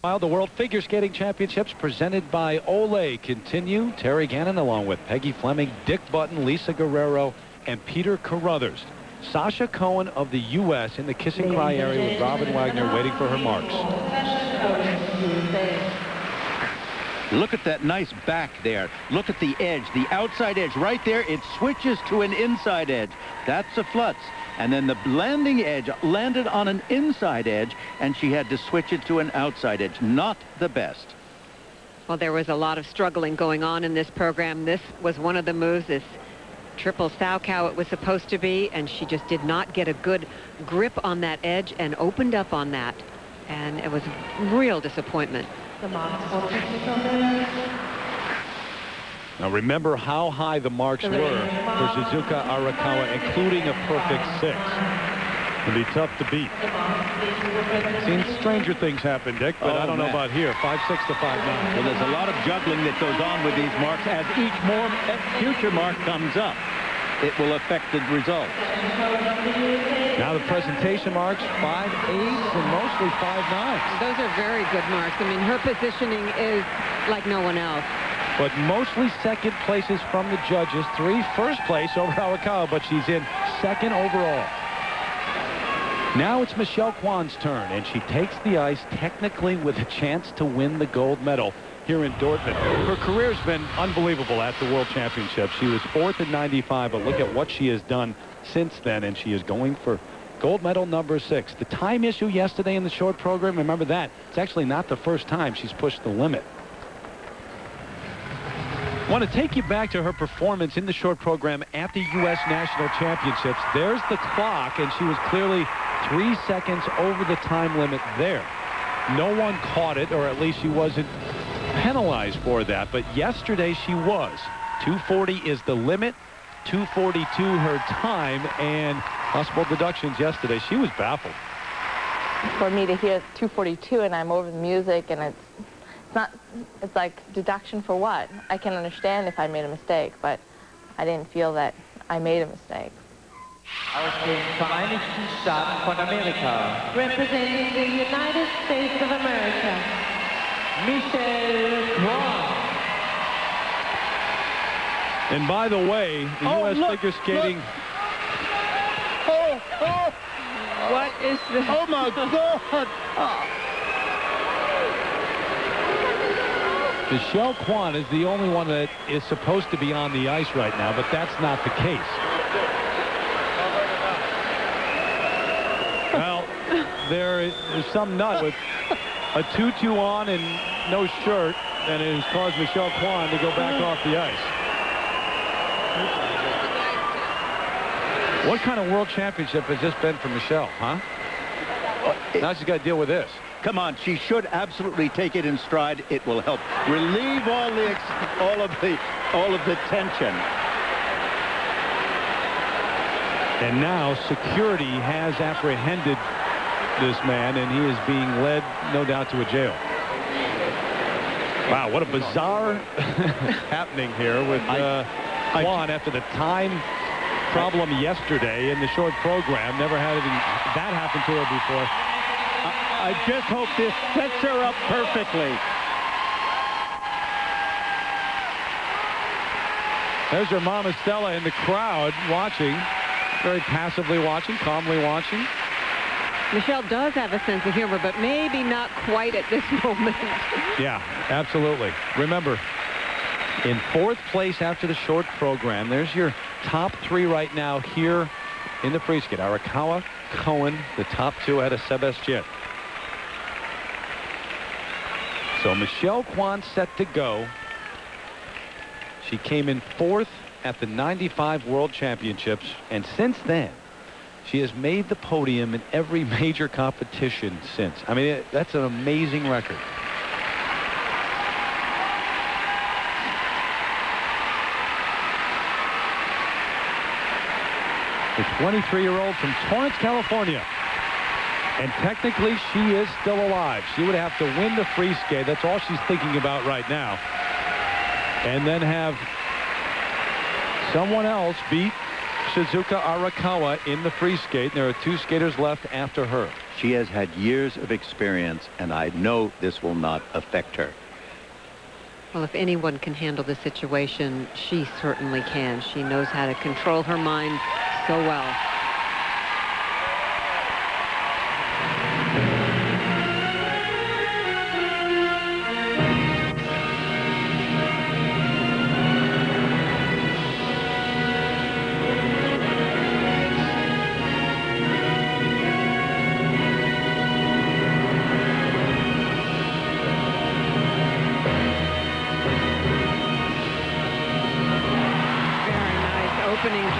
While the World Figure Skating Championships presented by Olay continue, Terry Gannon along with Peggy Fleming, Dick Button, Lisa Guerrero, and Peter Carruthers. Sasha Cohen of the U.S. in the kiss and cry area with Robin Wagner waiting for her marks. Look at that nice back there. Look at the edge, the outside edge. Right there, it switches to an inside edge. That's a flutz. And then the landing edge landed on an inside edge, and she had to switch it to an outside edge. Not the best. Well, there was a lot of struggling going on in this program. This was one of the moves, this triple Salchow it was supposed to be, and she just did not get a good grip on that edge and opened up on that. And it was real disappointment. Now remember how high the marks were for Shizuka Arakawa, including a perfect 6. It'll be tough to beat. Seen stranger things happen, Dick, but I don't know about here. 5-6 to 5-9. Well, there's a lot of juggling that goes on with these marks. As each future mark comes up, it will affect the results. Now the presentation marks, 5-8s and mostly 5-9s. Those are very good marks. I mean, her positioning is like no one else. But mostly second places from the judges. 3 first place over Arakawa, but she's in second overall. Now it's Michelle Kwan's turn, and she takes the ice technically with a chance to win the gold medal here in Dortmund. Her career's been unbelievable at the World Championships. She was 4th in 95, but look at what she has done since then, and she is going for gold medal number 6. The time issue yesterday in the short program, remember that. It's actually not the first time she's pushed the limit. I want to take you back to her performance in the short program at the U.S. National Championships. There's the clock, and she was clearly 3 seconds over the time limit there. No one caught it, or at least she wasn't penalized for that. But yesterday she was. 2:40 is the limit. 2:42 her time, and possible deductions yesterday. She was baffled. For me to hear 2:42 and I'm over the music and it's like deduction for what? I can understand if I made a mistake, but I didn't feel that I made a mistake. Aus den Vereinigten Staaten von Amerika. Representing the United States of America, Michelle Kwan. And by the way, the U.S. figure skating... What is this? Oh, my God! Michelle Kwan is the only one that is supposed to be on the ice right now, but that's not the case. Well, there is some nut with a tutu on and no shirt, and it has caused Michelle Kwan to go back off the ice. What kind of world championship has this been for Michelle, huh? Now she's got to deal with this. Come on, she should absolutely take it in stride. It will help relieve all of the tension. And now security has apprehended this man, and he is being led, no doubt, to a jail. Wow, what a bizarre happening here with Kwan after the time problem yesterday in the short program. Never had that happen to her before. I just hope this sets her up perfectly. There's her mama Stella in the crowd watching, very passively watching, calmly watching. Michelle does have a sense of humor, but maybe not quite at this moment. Yeah, absolutely. Remember, in 4th place after the short program, there's your top 3 right now here in the free skate. Arakawa, Cohen, the top 2 out of Sebestyén. So Michelle Kwan set to go. She came in 4th at the 95 World Championships, and since then, she has made the podium in every major competition since. I mean, that's an amazing record. The 23-year-old from Torrance, California. And technically, she is still alive. She would have to win the free skate. That's all she's thinking about right now. And then have someone else beat Shizuka Arakawa in the free skate. There are 2 skaters left after her. She has had years of experience, and I know this will not affect her. Well, if anyone can handle the situation, she certainly can. She knows how to control her mind so well.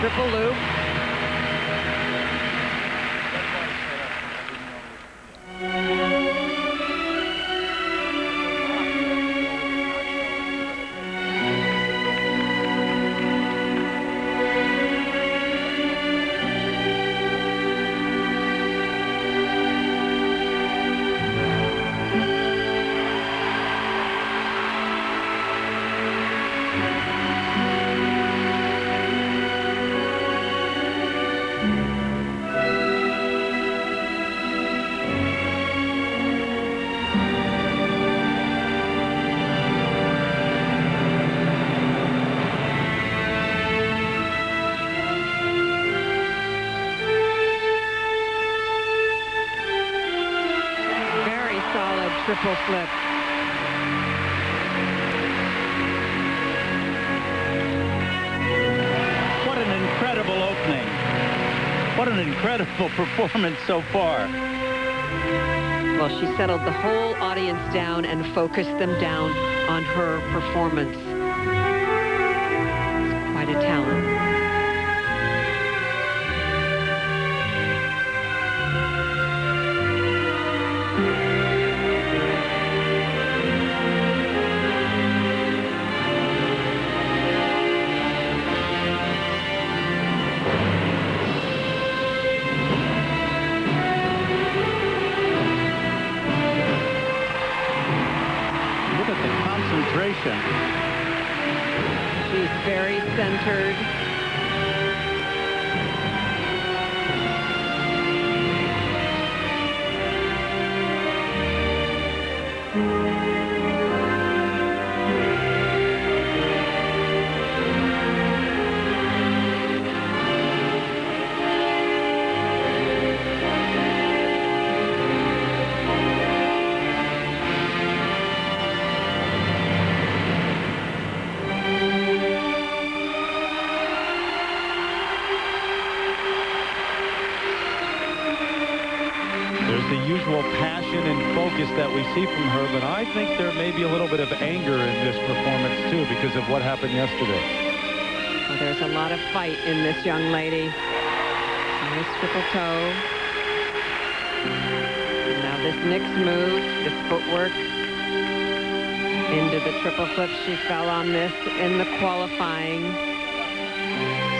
Triple loop. Triple flip. What an incredible opening. What an incredible performance so far. Well, she settled the whole audience down and focused them down on her performance. It's quite a talent. She's very centered. Passion and focus that we see from her, but I think there may be a little bit of anger in this performance too because of what happened yesterday. Well, there's a lot of fight in this young lady. Nice triple toe. Now this next move, this footwork into the triple flip. She fell on this in the qualifying,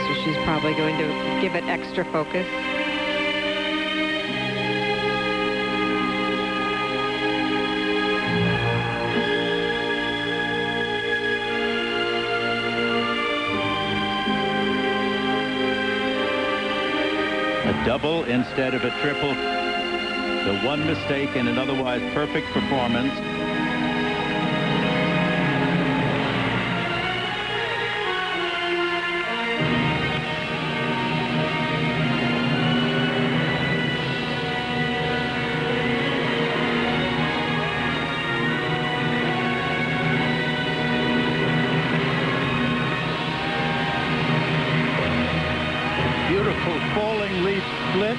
so she's probably going to give it extra focus. A double instead of a triple. The one mistake in an otherwise perfect performance. Beautiful falling leaf split.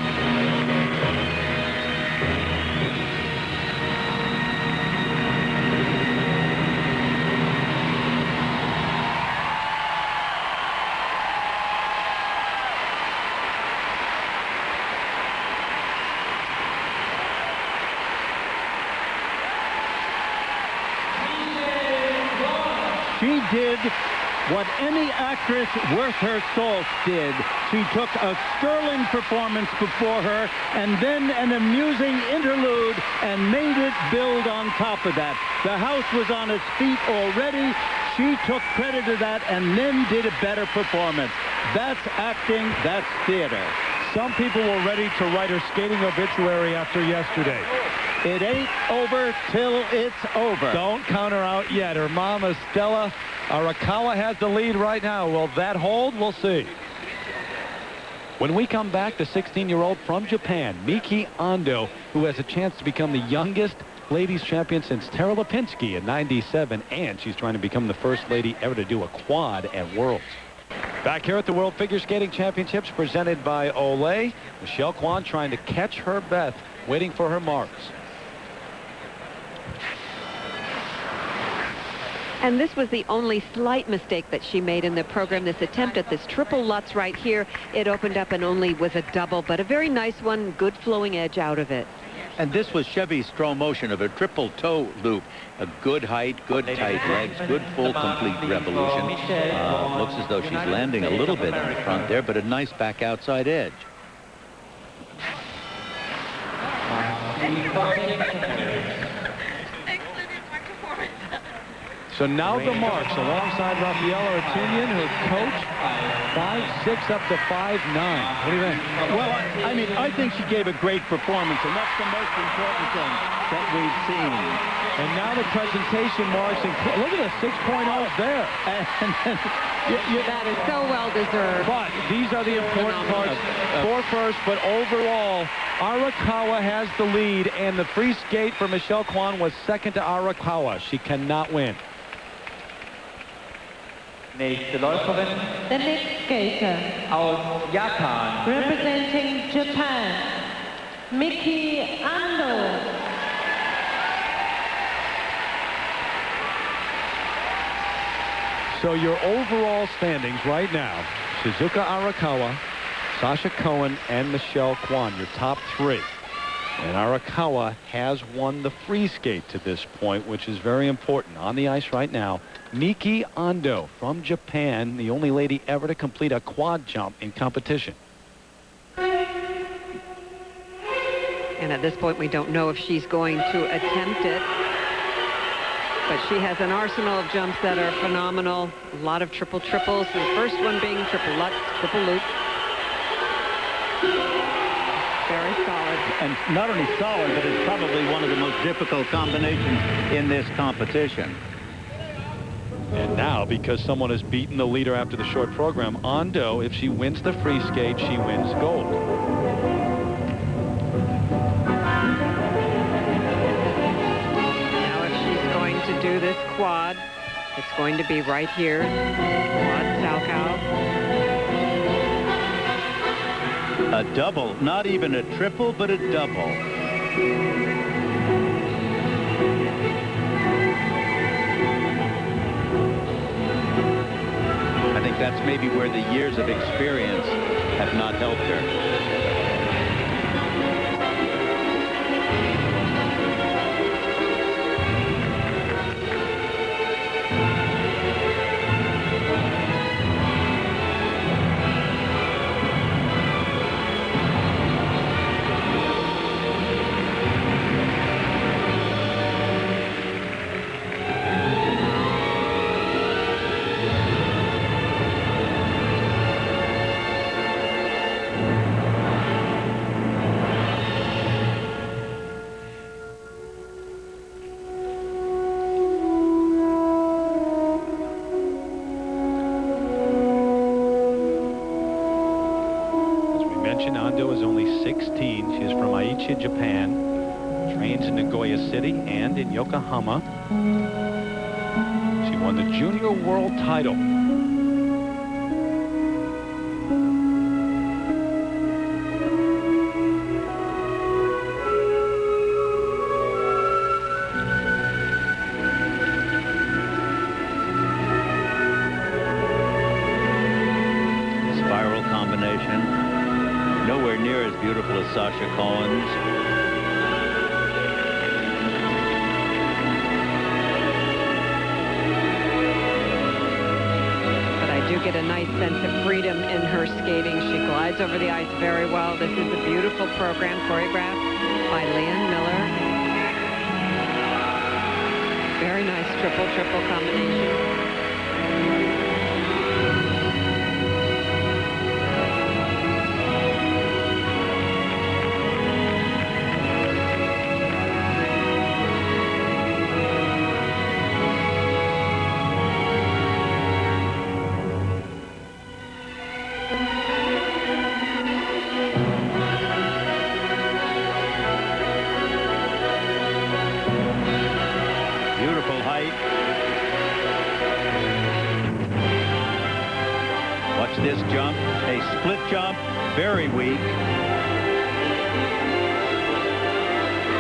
She did what any actress worth her salt did. She took a sterling performance before her and then an amusing interlude and made it build on top of that. The house was on its feet already. She took credit to that and then did a better performance. That's acting, that's theater. Some people were ready to write her skating obituary after yesterday. It ain't over till it's over. Don't count her out yet. Her mom, Stella Arakawa, has the lead right now. Will that hold? We'll see. When we come back, the 16-year-old from Japan, Miki Ando, who has a chance to become the youngest ladies champion since Tara Lipinski in '97, and she's trying to become the first lady ever to do a quad at Worlds. Back here at the World Figure Skating Championships presented by Olay, Michelle Kwan trying to catch her breath, waiting for her marks. And this was the only slight mistake that she made in the program. This attempt at this triple Lutz right here, it opened up and only was a double, but a very nice one, good flowing edge out of it. And this was Chevy's throw motion of a triple toe loop. A good height, good tight legs, good full complete revolution. Looks as though she's landing a little bit in the front there, but a nice back outside edge. So now the marks alongside Rafaela Artunian, her coach, 5'6" up to 5'9". What do you think? Well, I mean, I think she gave a great performance, and that's the most important thing that we've seen. And now the presentation marks, look at the 6.0s there. That is so well deserved. But these are the important parts for first, but overall, Arakawa has the lead, and the free skate for Michelle Kwan was second to Arakawa. She cannot win. Nächste Läuferin. The next skater Aus Japan. representing Japan, Miki Ando. So your overall standings right now, Shizuka Arakawa, Sasha Cohen, and Michelle Kwan, your top three. And Arakawa has won the free skate to this point, which is very important. On the ice right now, Miki Ando from Japan, the only lady ever to complete a quad jump in competition. And at this point, we don't know if she's going to attempt it. But she has an arsenal of jumps that are phenomenal. A lot of triple triples. The first one being triple Lutz, triple loop. Very solid. And not only solid, but it's probably one of the most difficult combinations in this competition. And now, because someone has beaten the leader after the short program, Ando, if she wins the free skate, she wins gold. Now, if she's going to do this quad, it's going to be right here. Quad Salchow. A double, not even a triple, but a double. I think that's maybe where the years of experience have not helped her. Ando is only 16. She is from Aichi, Japan. Trains in Nagoya City and in Yokohama. She won the junior world title. Spiral combination. Nowhere near as beautiful as Sasha Cohen's. do get a nice sense of freedom in her skating. She glides over the ice very well. This is a beautiful program choreographed by Leanne Miller. Very nice triple combination. This jump, a split jump, very weak.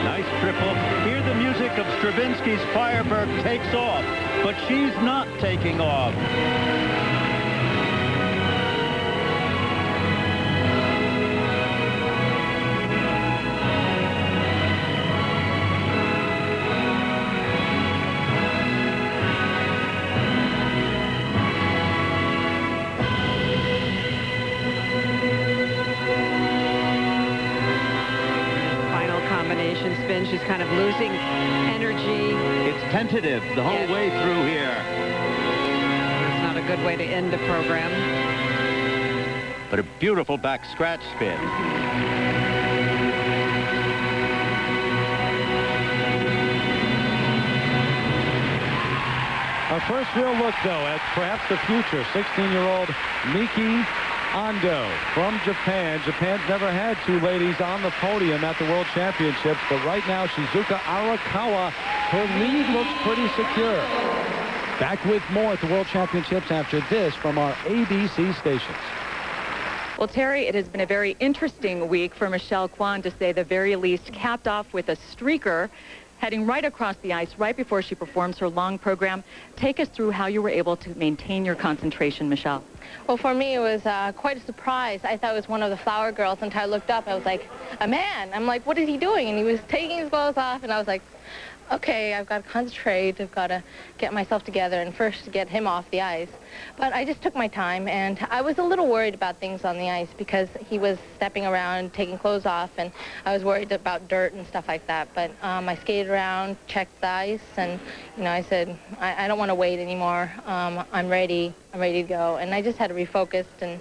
Nice triple. Hear the music of Stravinsky's Firebird takes off, but she's not taking off. Spin. She's kind of losing energy. It's tentative the whole way through here. It's not a good way to end the program. But a beautiful back scratch spin. Our first real look, though, at perhaps the future 16-year-old Miki Ando from Japan. Japan's never had two ladies on the podium at the World Championships, but right now Shizuka Arakawa, her lead looks pretty secure. Back with more at the World Championships after this from our ABC stations. Well, Terry, it has been a very interesting week for Michelle Kwan, to say the very least, capped off with a streaker, heading right across the ice right before she performs her long program. Take us through how you were able to maintain your concentration, Michelle. Well, for me, it was quite a surprise. I thought it was one of the flower girls until I looked up. I was like, a man. I'm like, what is he doing? And he was taking his clothes off, and I was like, okay, I've got to concentrate. I've got to get myself together and first get him off the ice. But I just took my time, and I was a little worried about things on the ice because he was stepping around, taking clothes off, and I was worried about dirt and stuff like that. But I skated around, checked the ice, and, you know, I said, I don't want to wait anymore. I'm ready to go. And I just had to refocus and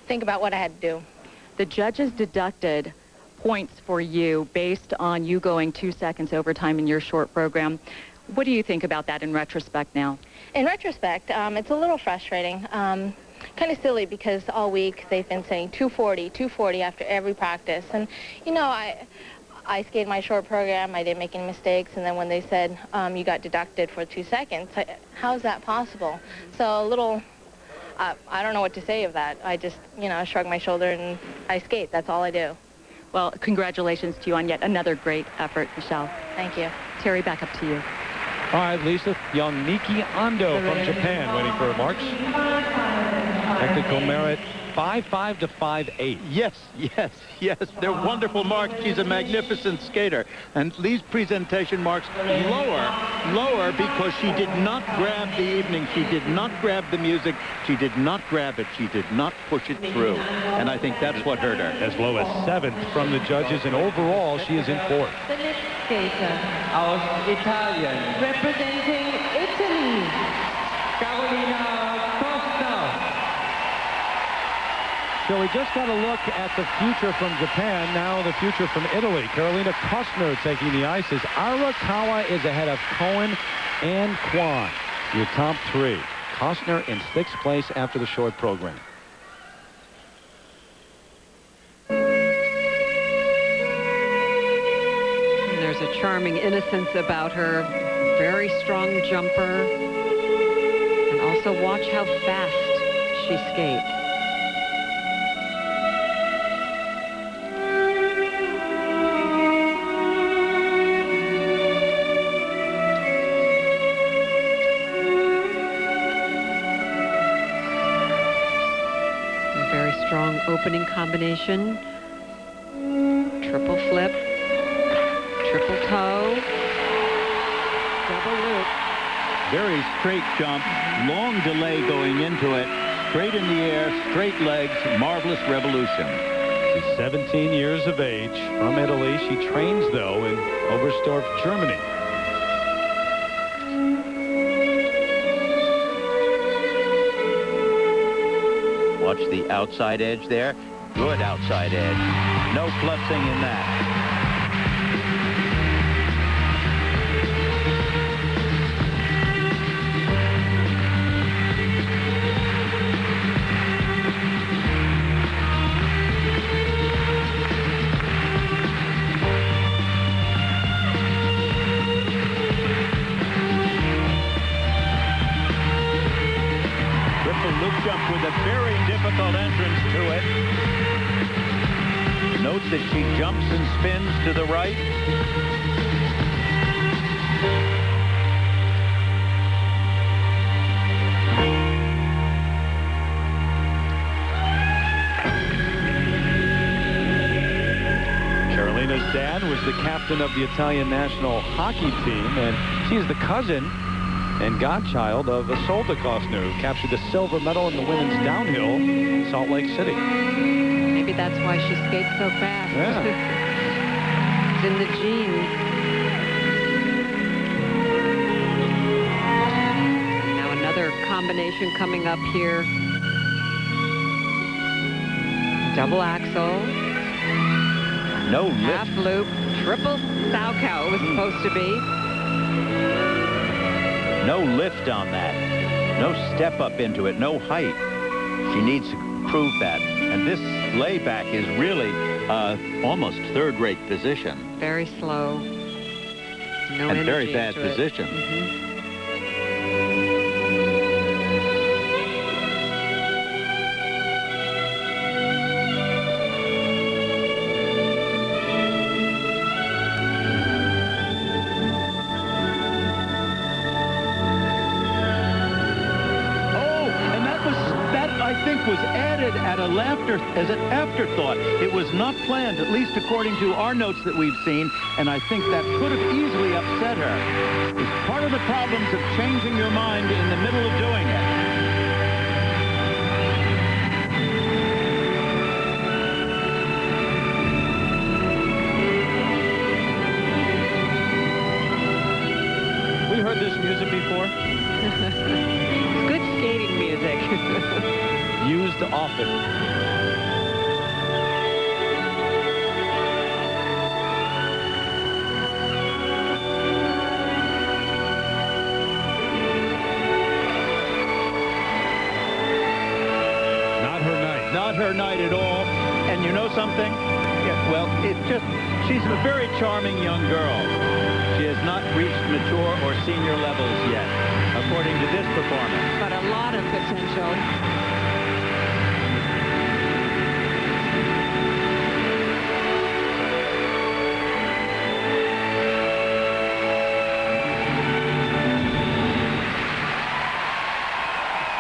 think about what I had to do. The judges deducted points for you based on you going 2 seconds overtime in your short program. What do you think about that in retrospect now? In retrospect, it's a little frustrating. Kind of silly because all week they've been saying 240 after every practice. And, you know, I skated my short program, I didn't make any mistakes, and then when they said you got deducted for 2 seconds, how is that possible? So a little, I don't know what to say of that. I just, you know, shrug my shoulder and I skate. That's all I do. Well, congratulations to you on yet another great effort, Michelle. Thank you. Terry, back up to you. All right, Lisa, young Miki Ando from Japan waiting for remarks. Technical merit 5.5 to 5.8. Yes. They're wonderful marks. She's a magnificent skater. And Lee's presentation marks lower because she did not grab the evening. She did not grab the music. She did not grab it. She did not push it through. And I think that's what hurt her. As low as 7th from the judges, and overall she is in 4th. The next skater, aus Italien, representing Italy, Kostner. So we just got a look at the future from Japan, now the future from Italy. Carolina Kostner taking the ice as Arakawa is ahead of Cohen and Kwan. Your top 3. Kostner in 6th place after the short program. There's a charming innocence about her. Very strong jumper. And also watch how fast she skates. Strong opening combination, triple flip, triple toe, double loop. Very straight jump, long delay going into it. Straight in the air, straight legs, marvelous revolution. She's 17 years of age, from Italy. She trains, though, in Oberstdorf, Germany. Watch the outside edge there. Good outside edge. No flutzing in that. Jump with a very difficult entrance to it. Note that she jumps and spins to the right. Carolina's dad was the captain of the Italian national hockey team, and she's the cousin and godchild of Isolde Kostner, who captured the silver medal in the women's downhill in Salt Lake City. Maybe that's why she skates so fast. Yeah. It's in the genes. Now another combination coming up here. Double axel. No lift. Half loop. Triple Slutskaya was supposed to be. No lift on that. No step up into it. No height. She needs to prove that. And this layback is really almost third-rate position. Very slow. No and very energy bad into it. position. Was added at as an afterthought. It was not planned, at least according to our notes that we've seen, and I think that could have easily upset her. It's part of the problems of changing your mind in the middle of doing it. We heard this music before. It's good skating music. Used often. Not her night. Not her night at all. And you know something? Yeah, well, she's a very charming young girl. She has not reached mature or senior levels yet, according to this performance. But a lot of potential.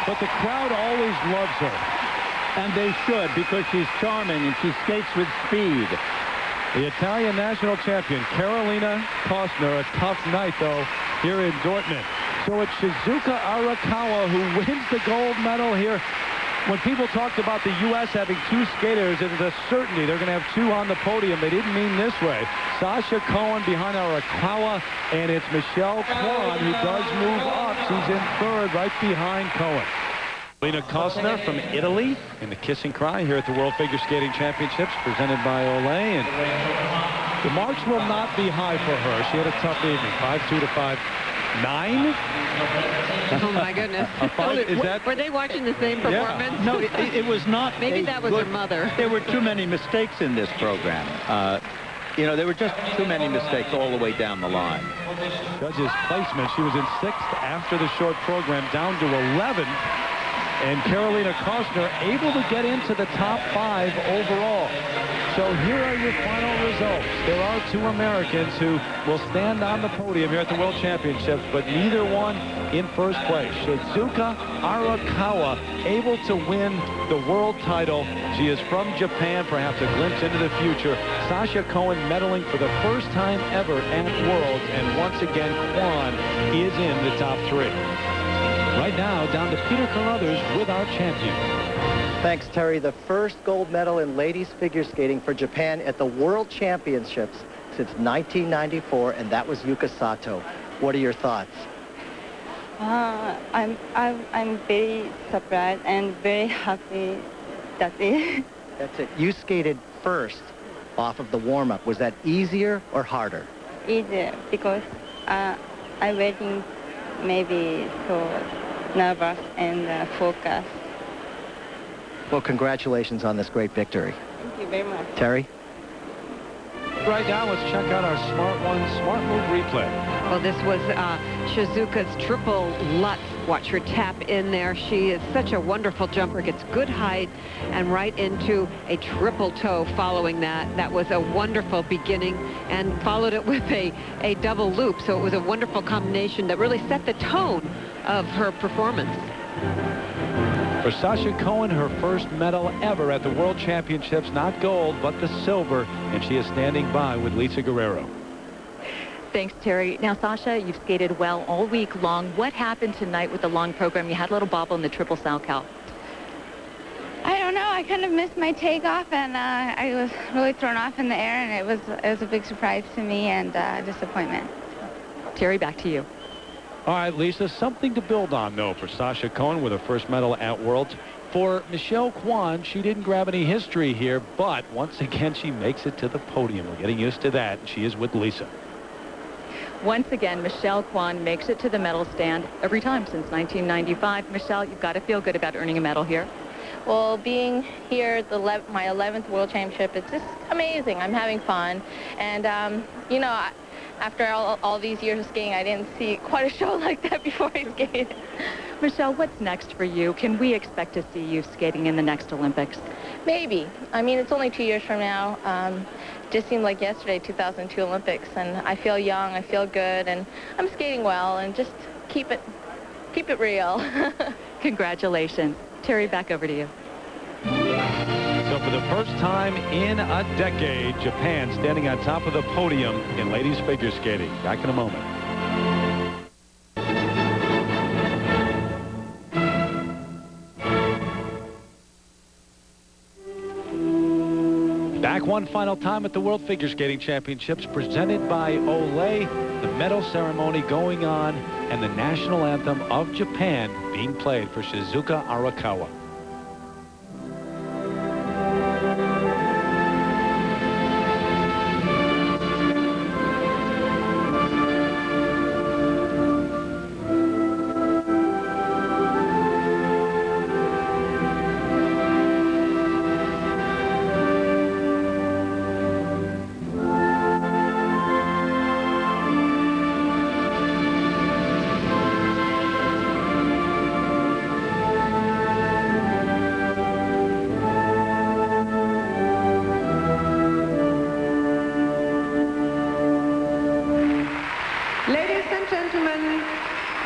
But the crowd always loves her. And they should, because she's charming and she skates with speed. The Italian national champion, Carolina Kostner, a tough night, though, here in Dortmund. So it's Shizuka Arakawa who wins the gold medal here. When people talked about the U.S. having two skaters, it was a certainty. They're going to have two on the podium. They didn't mean this way. Sasha Cohen behind Arakawa, and it's Michelle Kwan who does move up. She's in third, right behind Cohen. Carolina Kostner from Italy in the kiss and cry here at the World Figure Skating Championships presented by Olay. And the marks will not be high for her. She had a tough evening. 5'2" to 5'9". Oh my goodness. Were they watching the same performance? Yeah. No, it was not. Maybe that was her mother. There were too many mistakes in this program. You know, there were just too many mistakes all the way down the line. Judge's placement, she was in 6th after the short program, down to 11th. And Carolina Kostner able to get into the top 5 overall. So here are your final results. There are two Americans who will stand on the podium here at the World Championships, but neither one in first place. Shizuka Arakawa able to win the world title. She is from Japan, perhaps a glimpse into the future. Sasha Cohen medaling for the first time ever at Worlds, and once again, Kwan is in the top 3. Right now, down to Peter Carruthers with our champion. Thanks, Terry. The first gold medal in ladies figure skating for Japan at the World Championships since 1994, and that was Yuka Sato. What are your thoughts? I'm very surprised and very happy. That's it. That's it. You skated first off of the warm-up. Was that easier or harder? Easier because I'm waiting maybe so nervous and focused. Well, congratulations on this great victory. Thank you very much. Terry? Right now, let's check out our Smart One Smart Move replay. Well, this was Shizuka's triple Lutz. Watch her tap in there. She is such a wonderful jumper. Gets good height and right into a triple toe following that. That was a wonderful beginning and followed it with a double loop. So it was a wonderful combination that really set the tone of her performance. For Sasha Cohen, her first medal ever at the World Championships, not gold, but the silver, and she is standing by with Lisa Guerrero. Thanks, Terry. Now, Sasha, you've skated well all week long. What happened tonight with the long program? You had a little bobble in the triple Salchow. I don't know. I kind of missed my takeoff, and I was really thrown off in the air, and it was a big surprise to me and disappointment. Terry, back to you. All right, Lisa, something to build on, though, for Sasha Cohen with her first medal at Worlds. For Michelle Kwan, she didn't grab any history here, but once again, she makes it to the podium. We're getting used to that. She is with Lisa. Once again, Michelle Kwan makes it to the medal stand every time since 1995. Michelle, you've got to feel good about earning a medal here. Well, being here at my 11th World Championship, it's just amazing. I'm having fun. And, you know, after all these years of skating, I didn't see quite a show like that before I skated. Michelle, what's next for you? Can we expect to see you skating in the next Olympics? Maybe. I mean, it's only 2 years from now. Just seemed like yesterday, 2002 Olympics, and I feel young, I feel good, and I'm skating well, and just keep it real. Congratulations. Terry, back over to you. So for the first time in a decade, Japan standing on top of the podium in ladies figure skating. Back in a moment. Back one final time at the World Figure Skating Championships presented by Olay. The medal ceremony going on and the national anthem of Japan being played for Shizuka Arakawa.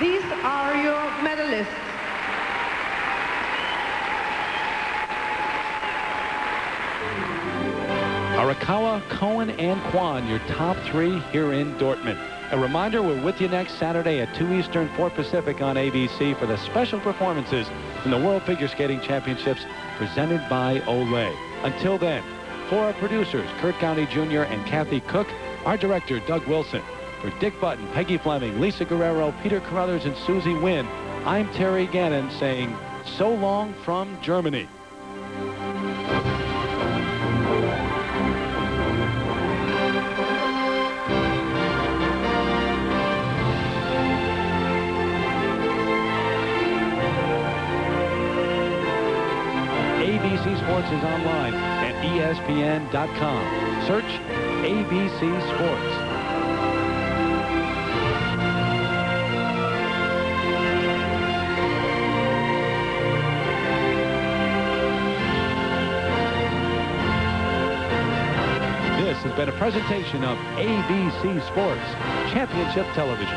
These are your medalists. Arakawa, Cohen, and Kwan, your top three here in Dortmund. A reminder, we're with you next Saturday at 2 Eastern, 4 Pacific on ABC for the special performances in the World Figure Skating Championships presented by Olay. Until then, for our producers, Kirk County Jr. and Kathy Cook, our director, Doug Wilson. For Dick Button, Peggy Fleming, Lisa Guerrero, Peter Carruthers, and Susie Wynn, I'm Terry Gannon saying so long from Germany. ABC Sports is online at ESPN.com. Search ABC Sports. This has been a presentation of ABC Sports Championship Television.